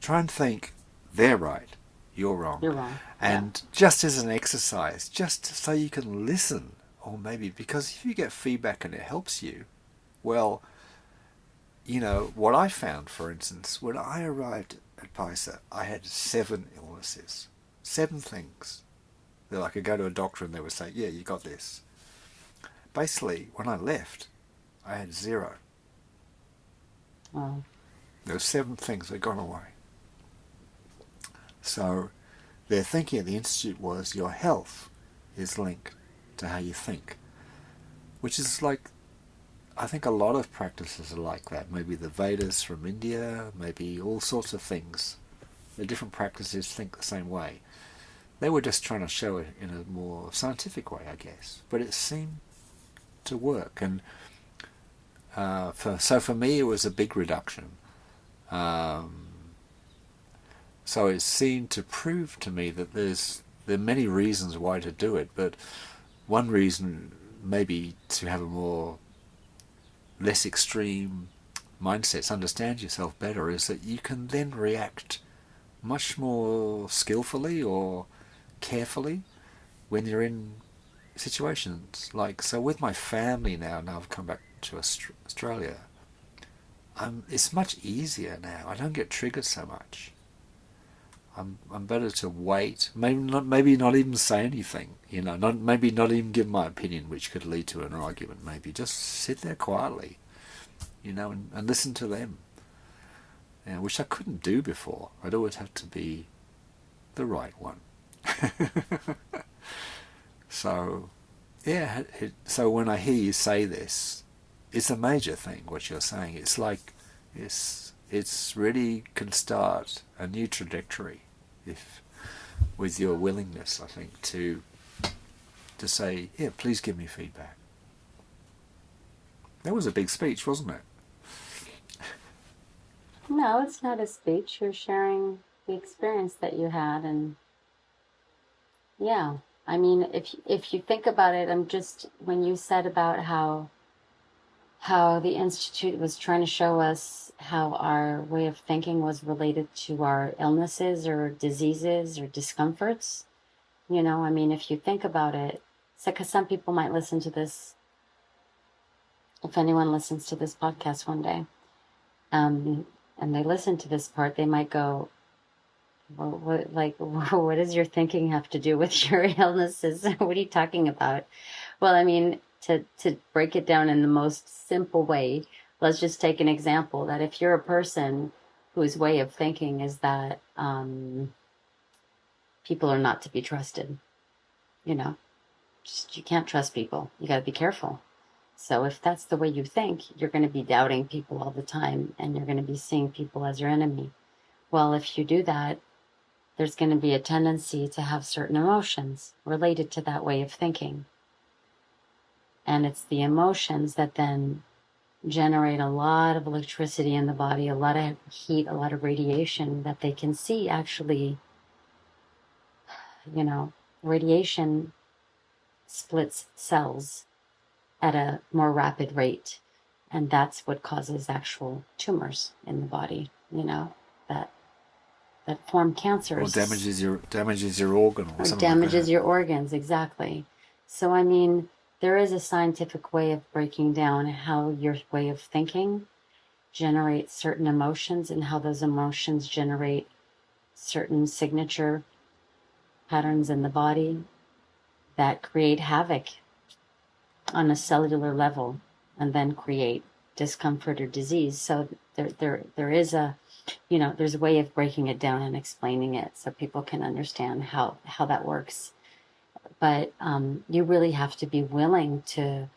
Speaker 1: Try and think they're right, you're wrong.
Speaker 2: You're wrong.
Speaker 1: And just as an exercise, just so you can listen, or maybe because if you get feedback and it helps you, well, you know, what I found, for instance, when I arrived at PICER, I had 7 illnesses. 7 things that I could go to a doctor and they would say, yeah, you got this. Basically, when I left, I had 0.
Speaker 2: Oh.
Speaker 1: Those 7 things had gone away. So their thinking at the Institute was your health is linked to how you think, which is like, I think a lot of practices are like that. Maybe the Vedas from India, maybe all sorts of things. The different practices think the same way. They were just trying to show it in a more scientific way, I guess. But it seemed to work. And so for me, it was a big reduction. So it seemed to prove to me that there are many reasons why to do it, but one reason maybe to have a less extreme mindset, to understand yourself better, is that you can then react much more skillfully or carefully when you're in situations. Like, so with my family now I've come back to Australia, it's much easier now. I don't get triggered so much. I'm better to wait, maybe not even say anything, you know, maybe not even give my opinion, which could lead to an argument. Maybe just sit there quietly, you know, and listen to them, which I couldn't do before. I'd always have to be the right one. So, yeah. So when I hear you say this, it's a major thing. What you're saying, it's like it's really can start a new trajectory if with your willingness, I think, to say, yeah, please give me feedback. That was a big speech, wasn't it?
Speaker 2: No, it's not a speech. You're sharing the experience that you had, and yeah. I mean, if you think about it, when you said about how the Institute was trying to show us how our way of thinking was related to our illnesses or diseases or discomforts. You know, I mean, if you think about it, so because some people might listen to this, if anyone listens to this podcast one day, um, and they listen to this part, they might go, well, what, like, what does your thinking have to do with your illnesses? What are you talking about? Well, I mean, to break it down in the most simple way, let's just take an example that if you're a person whose way of thinking is that people are not to be trusted, you know, just you can't trust people. You got to be careful. So if that's the way you think, you're going to be doubting people all the time and you're going to be seeing people as your enemy. Well, if you do that, there's going to be a tendency to have certain emotions related to that way of thinking. And it's the emotions that then generate a lot of electricity in the body, a lot of heat, a lot of radiation that they can see actually, you know, radiation splits cells at a more rapid rate. And that's what causes actual tumors in the body, you know, that form
Speaker 1: Or
Speaker 2: cancers.
Speaker 1: damages your organ or
Speaker 2: Or
Speaker 1: something like
Speaker 2: damages
Speaker 1: that.
Speaker 2: your organs, exactly. So, I mean, there is a scientific way of breaking down how your way of thinking generates certain emotions and how those emotions generate certain signature patterns in the body that create havoc on a cellular level and then create discomfort or disease. So there is a, you know, there's a way of breaking it down and explaining it so people can understand how that works. But you really have to be willing to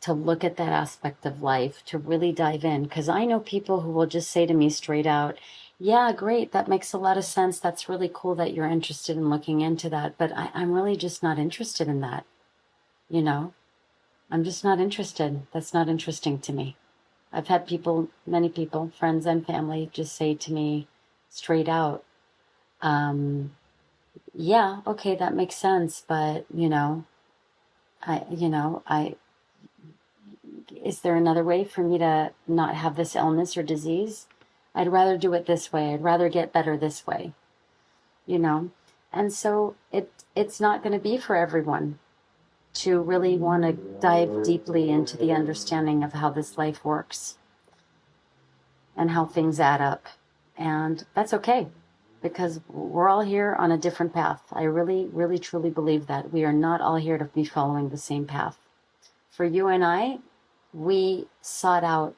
Speaker 2: look at that aspect of life, to really dive in. Because I know people who will just say to me straight out, yeah, great, that makes a lot of sense. That's really cool that you're interested in looking into that. But I'm really just not interested in that. You know, I'm just not interested. That's not interesting to me. I've had people, many people, friends and family, just say to me straight out, um, yeah, okay, that makes sense. But, I, is there another way for me to not have this illness or disease? I'd rather do it this way. I'd rather get better this way, you know? And so it's not going to be for everyone to really want to dive deeply into the understanding of how this life works and how things add up. And that's okay because we're all here on a different path. I really, really, truly believe that we are not all here to be following the same path. For you and I, we sought out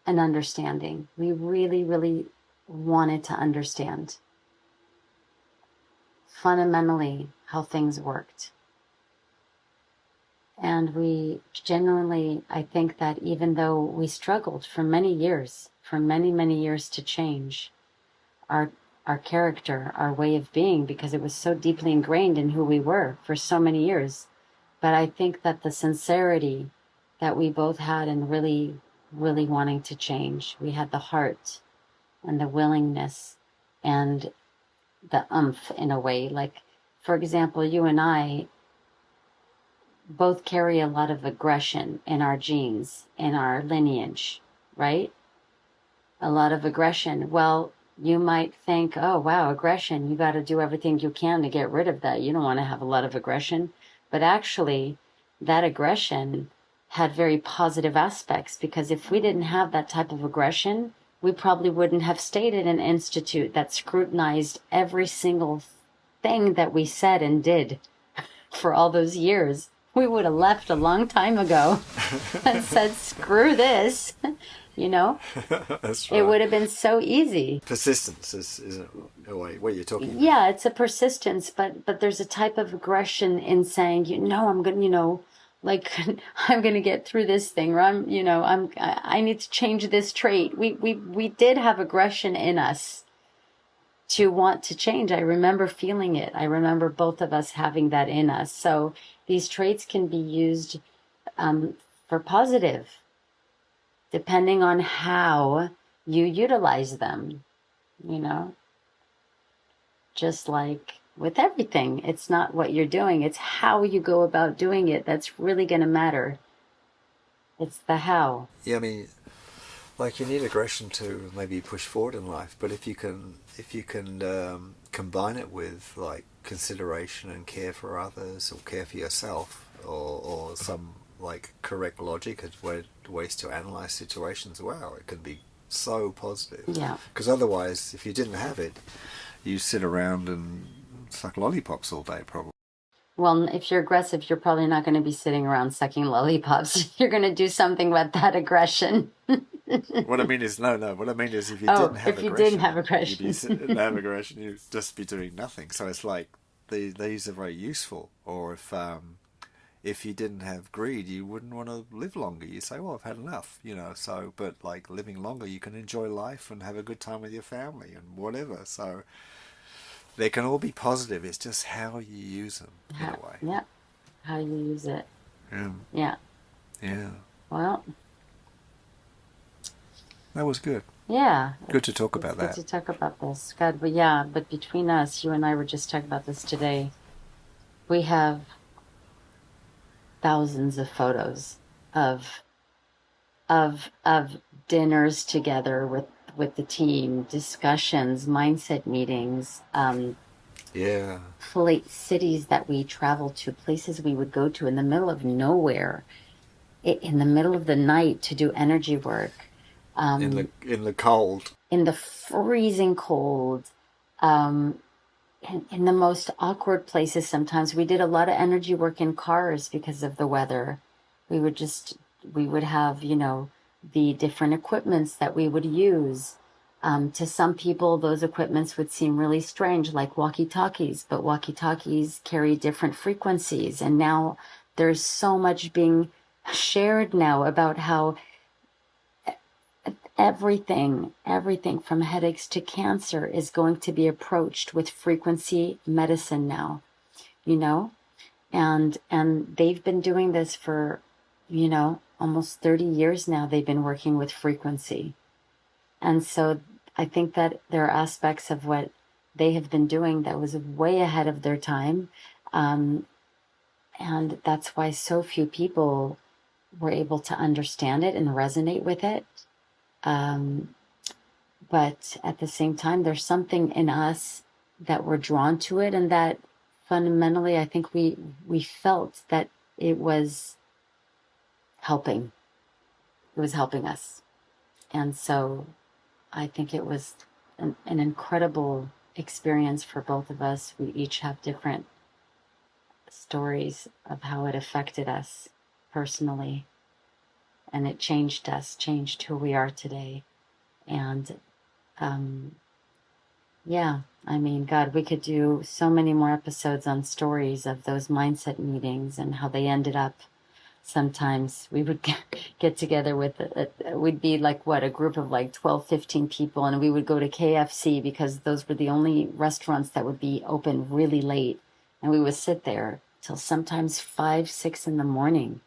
Speaker 2: an understanding. We really, really wanted to understand fundamentally how things worked. And we genuinely, I think that even though we struggled for many years, for many, many years to change our character, our way of being, because it was so deeply ingrained in who we were for so many years. But I think that the sincerity that we both had in really, really wanting to change, we had the heart and the willingness and the umph in a way. Like, for example, you and I both carry a lot of aggression in our genes, in our lineage, right? A lot of aggression. Well, you might think, oh, wow, aggression, you got to do everything you can to get rid of that. You don't want to have a lot of aggression. But actually, that aggression had very positive aspects because if we didn't have that type of aggression, we probably wouldn't have stayed at an institute that scrutinized every single thing that we said and did for all those years. We would have left a long time ago and said, screw this, you know?
Speaker 1: That's
Speaker 2: It
Speaker 1: right.
Speaker 2: would have been so easy.
Speaker 1: Persistence is what you're talking about.
Speaker 2: Yeah, it's a persistence, but there's a type of aggression in saying, I'm going to, like I'm going to get through this thing, or I need to change this trait. We did have aggression in us to want to change. I remember feeling it. I remember both of us having that in us. So these traits can be used for positive, depending on how you utilize them, you know, just like with everything. It's not what you're doing, it's how you go about doing it that's really going to matter. It's the how.
Speaker 1: Yeah, I mean, like you need aggression to maybe push forward in life, but if you can combine it with like consideration and care for others, or care for yourself, or some like correct logic and ways to analyze situations, wow, it can be so positive.
Speaker 2: Yeah.
Speaker 1: Because otherwise, if you didn't have it, you sit around and suck lollipops all day, probably.
Speaker 2: Well, if you're aggressive, you're probably not going to be sitting around sucking lollipops. You're going to do something with that aggression.
Speaker 1: What I mean is, no. What I mean is, if you
Speaker 2: Oh,
Speaker 1: didn't have
Speaker 2: if you didn't have
Speaker 1: aggression,
Speaker 2: aggression.
Speaker 1: have aggression, you'd just be doing nothing. So it's like these are very useful. Or if you didn't have greed, you wouldn't want to live longer. You say, well, I've had enough, you know. So, but like living longer, you can enjoy life and have a good time with your family and whatever. So they can all be positive. It's just how you use them in a way.
Speaker 2: Yeah, how you use it.
Speaker 1: Yeah.
Speaker 2: Yeah.
Speaker 1: Yeah.
Speaker 2: Well,
Speaker 1: That was good.
Speaker 2: yeah.
Speaker 1: Good to talk
Speaker 2: It's
Speaker 1: about
Speaker 2: good
Speaker 1: that.
Speaker 2: to talk about this. God, but yeah, but between us, you and I were just talking about this today. We have thousands of photos of of dinners together with the team, discussions, mindset meetings,
Speaker 1: Yeah.
Speaker 2: cities that we traveled to, places we would go to in the middle of nowhere, in the middle of the night to do energy work,
Speaker 1: In the cold.
Speaker 2: in the freezing cold, um, in the most awkward places. Sometimes we did a lot of energy work in cars because of the weather. We would just, we would have, the different equipments that we would use. To some people, those equipments would seem really strange, like walkie-talkies, but walkie-talkies carry different frequencies. And now there's so much being shared now about how everything from headaches to cancer is going to be approached with frequency medicine now, you know? And they've been doing this for, almost 30 years now. They've been working with frequency. And so I think that there are aspects of what they have been doing that was way ahead of their time. And that's why so few people were able to understand it and resonate with it. But at the same time, there's something in us that we're drawn to it, and that fundamentally, I think we felt that it was helping. It was helping us. And so I think it was an incredible experience for both of us. We each have different stories of how it affected us personally, and it changed us, changed who we are today. And yeah, I mean, God, we could do so many more episodes on stories of those mindset meetings and how they ended up. Sometimes we would get together with, we'd be like, what, a group of like 12, 15 people, and we would go to KFC because those were the only restaurants that would be open really late. And we would sit there till sometimes 5, 6 in the morning,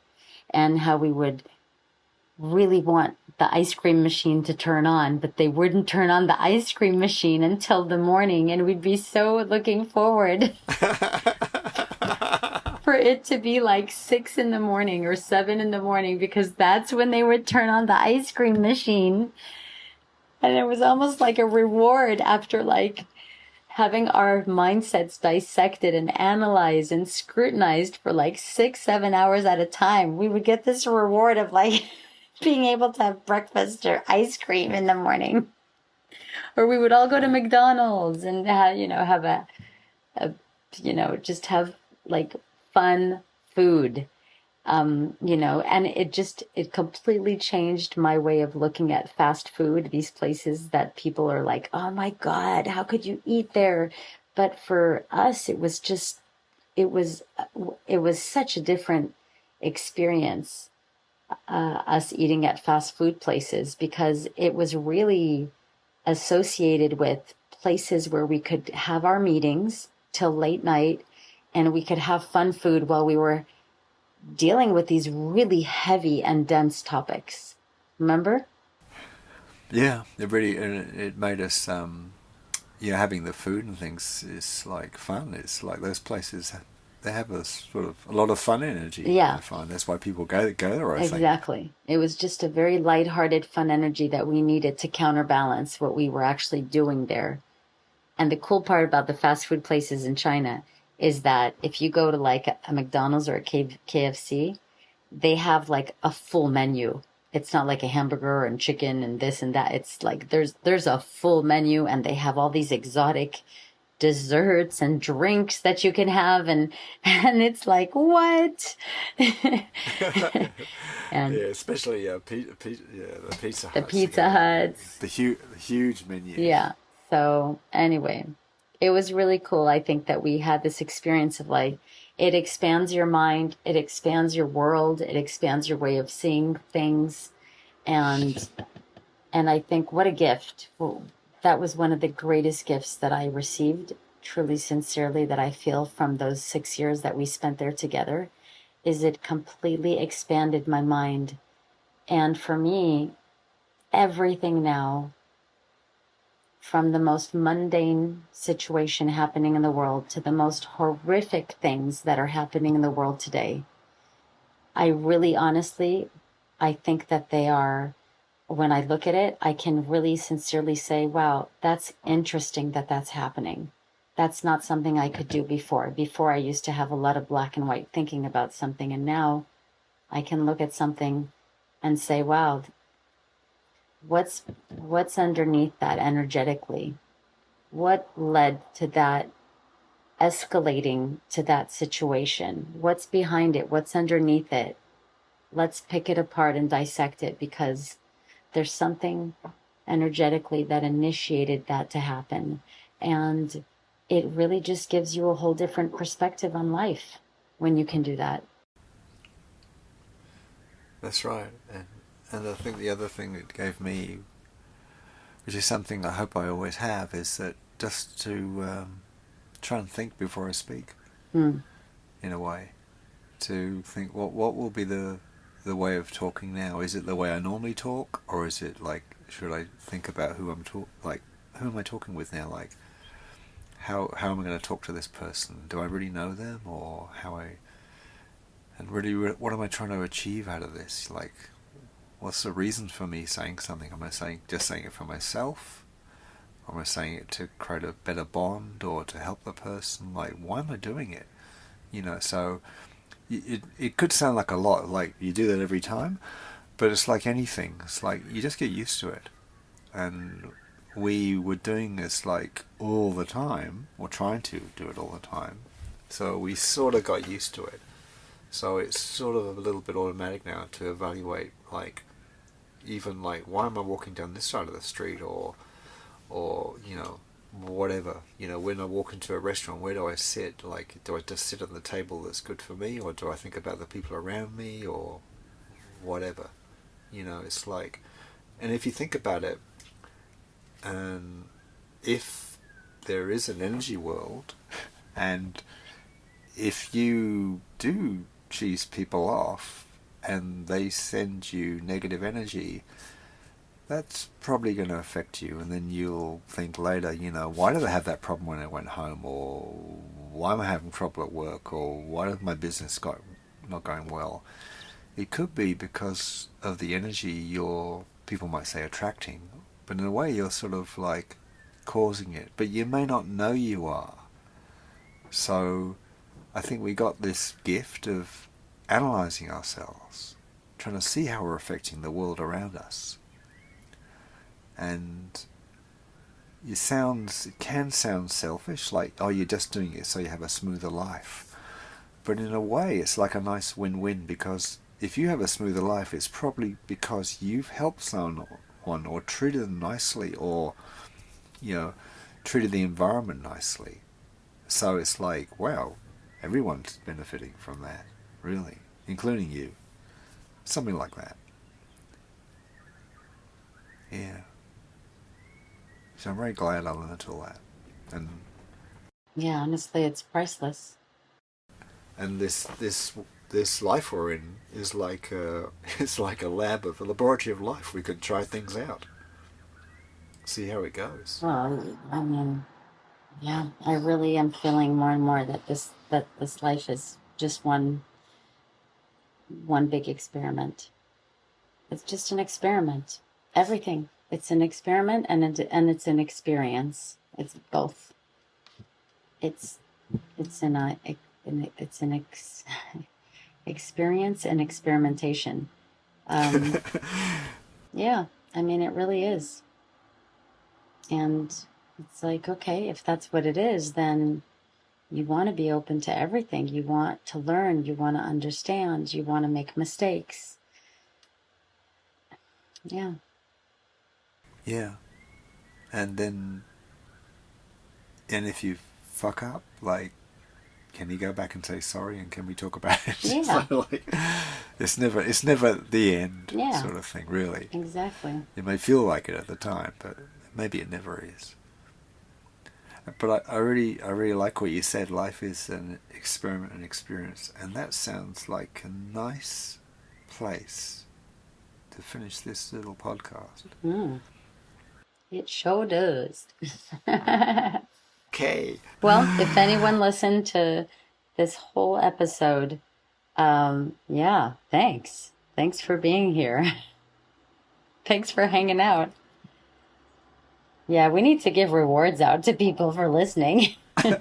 Speaker 2: and how we would really want the ice cream machine to turn on, but they wouldn't turn on the ice cream machine until the morning. And we'd be so looking forward for it to be like 6 in the morning or 7 in the morning, because that's when they would turn on the ice cream machine. And it was almost like a reward after like having our mindsets dissected and analyzed and scrutinized for like 6, 7 hours at a time. We would get this reward of like being able to have breakfast or ice cream in the morning. Or we would all go to McDonald's and have just have like fun food. And it completely changed my way of looking at fast food, these places that people are like, oh my God, how could you eat there? But for us, it was such a different experience, us eating at fast food places, because it was really associated with places where we could have our meetings till late night, and we could have fun food while we were dealing with these really heavy and dense topics. Remember?
Speaker 1: Yeah, it made us having the food and things is like fun. It's like those places, they have a sort of a lot of fun energy.
Speaker 2: Yeah.
Speaker 1: I find that's why people go there. I think.
Speaker 2: Exactly. It was just a very lighthearted, fun energy that we needed to counterbalance what we were actually doing there. And the cool part about the fast food places in China is that if you go to like a McDonald's or a KFC, they have like a full menu. It's not like a hamburger and chicken and this and that. It's like there's a full menu, and they have all these exotic desserts and drinks that you can have, and it's like what?
Speaker 1: Yeah,
Speaker 2: And
Speaker 1: especially the Pizza
Speaker 2: the
Speaker 1: Huts.
Speaker 2: Pizza Huts.
Speaker 1: The huge menus.
Speaker 2: Yeah. So anyway, it was really cool. I think that we had this experience of like, it expands your mind, it expands your world, it expands your way of seeing things. And I think what a gift. Well, that was one of the greatest gifts that I received, truly sincerely, that I feel from those 6 years that we spent there together, is it completely expanded my mind. And for me, everything now, from the most mundane situation happening in the world to the most horrific things that are happening in the world today, I really honestly, I think that they are, when I look at it, I can really sincerely say, wow, that's interesting that that's happening. That's not something I could do before. Before, I used to have a lot of black and white thinking about something, and now I can look at something and say, wow, what's underneath that energetically? What led to that escalating to that situation? What's behind it? What's underneath it? Let's pick it apart and dissect it, because there's something energetically that initiated that to happen. And it really just gives you a whole different perspective on life when you can do that.
Speaker 1: That's right. And I think the other thing it gave me, which is something I hope I always have, is that just to try and think before I speak,
Speaker 2: Hmm.
Speaker 1: in a way. To think, what will be the way of talking now? Is it the way I normally talk, or is it like, should I think about who am I talking with now? Like, how am I going to talk to this person? Do I really know them, or and really, what am I trying to achieve out of this? Like, what's the reason for me saying something? Am I just saying it for myself? Or am I saying it to create a better bond or to help the person? Like, why am I doing it? So it could sound like a lot, like you do that every time, but it's like anything. It's like you just get used to it. And we were doing this like all the time, or trying to do it all the time. So we sort of got used to it. So it's sort of a little bit automatic now to evaluate, like, even like, why am I walking down this side of the street, or whatever. When I walk into a restaurant, where do I sit? Like, do I just sit at the table that's good for me, or do I think about the people around me, or whatever? It's like, and if you think about it, and if there is an energy world, and if you do cheese people off, and they send you negative energy, that's probably going to affect you, and then you'll think later, why did I have that problem when I went home, or why am I having trouble at work, or why did my business not going well? It could be because of the energy you're, people might say, attracting, but in a way you're sort of like causing it, but you may not know you are. So I think we got this gift of analysing ourselves, trying to see how we're affecting the world around us. And it can sound selfish, like, oh, you're just doing it so you have a smoother life. But in a way, it's like a nice win-win, because if you have a smoother life, it's probably because you've helped someone, or treated them nicely, or, treated the environment nicely. So it's like, wow, everyone's benefiting from that, really, including you. Something like that. Yeah. So I'm very glad I learned all that. And
Speaker 2: Yeah, honestly, it's priceless.
Speaker 1: and this life we're in is like it's like a laboratory of life. We could try things out, see how it goes.
Speaker 2: Well, I mean, yeah, I really am feeling more and more that this life is just one big experiment. It's just an experiment. Everything. It's an experiment, and it's an experience. It's both. it's it's an experience and experimentation. Yeah, I mean, it really is. And it's like, okay, if that's what it is, then you want to be open to everything. You want to learn, you want to understand, you want to make mistakes. Yeah.
Speaker 1: Yeah. And then, and if you fuck up, like, can you go back and say sorry, and can we talk about it?
Speaker 2: Yeah.
Speaker 1: So, like, it's never the end,
Speaker 2: Yeah.
Speaker 1: sort of thing, really.
Speaker 2: Exactly.
Speaker 1: It may feel like it at the time, but maybe it never is. But I really like what you said. Life is an experiment and experience, and that sounds like a nice place to finish this little podcast.
Speaker 2: It sure does.
Speaker 1: Okay.
Speaker 2: Well, if anyone listened to this whole episode, yeah, thanks. Thanks for being here. Thanks for hanging out. Yeah, we need to give rewards out to people for listening. I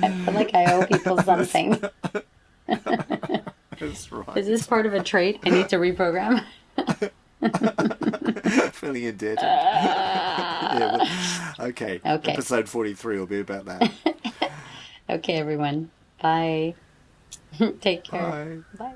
Speaker 2: feel like I owe people something.
Speaker 1: That's right.
Speaker 2: Is this part of a trait I need to reprogram?
Speaker 1: Feeling indebted. Yeah, well, okay. Episode 43 will be about that.
Speaker 2: Okay, everyone. Bye. Take care.
Speaker 1: Bye.
Speaker 2: Bye.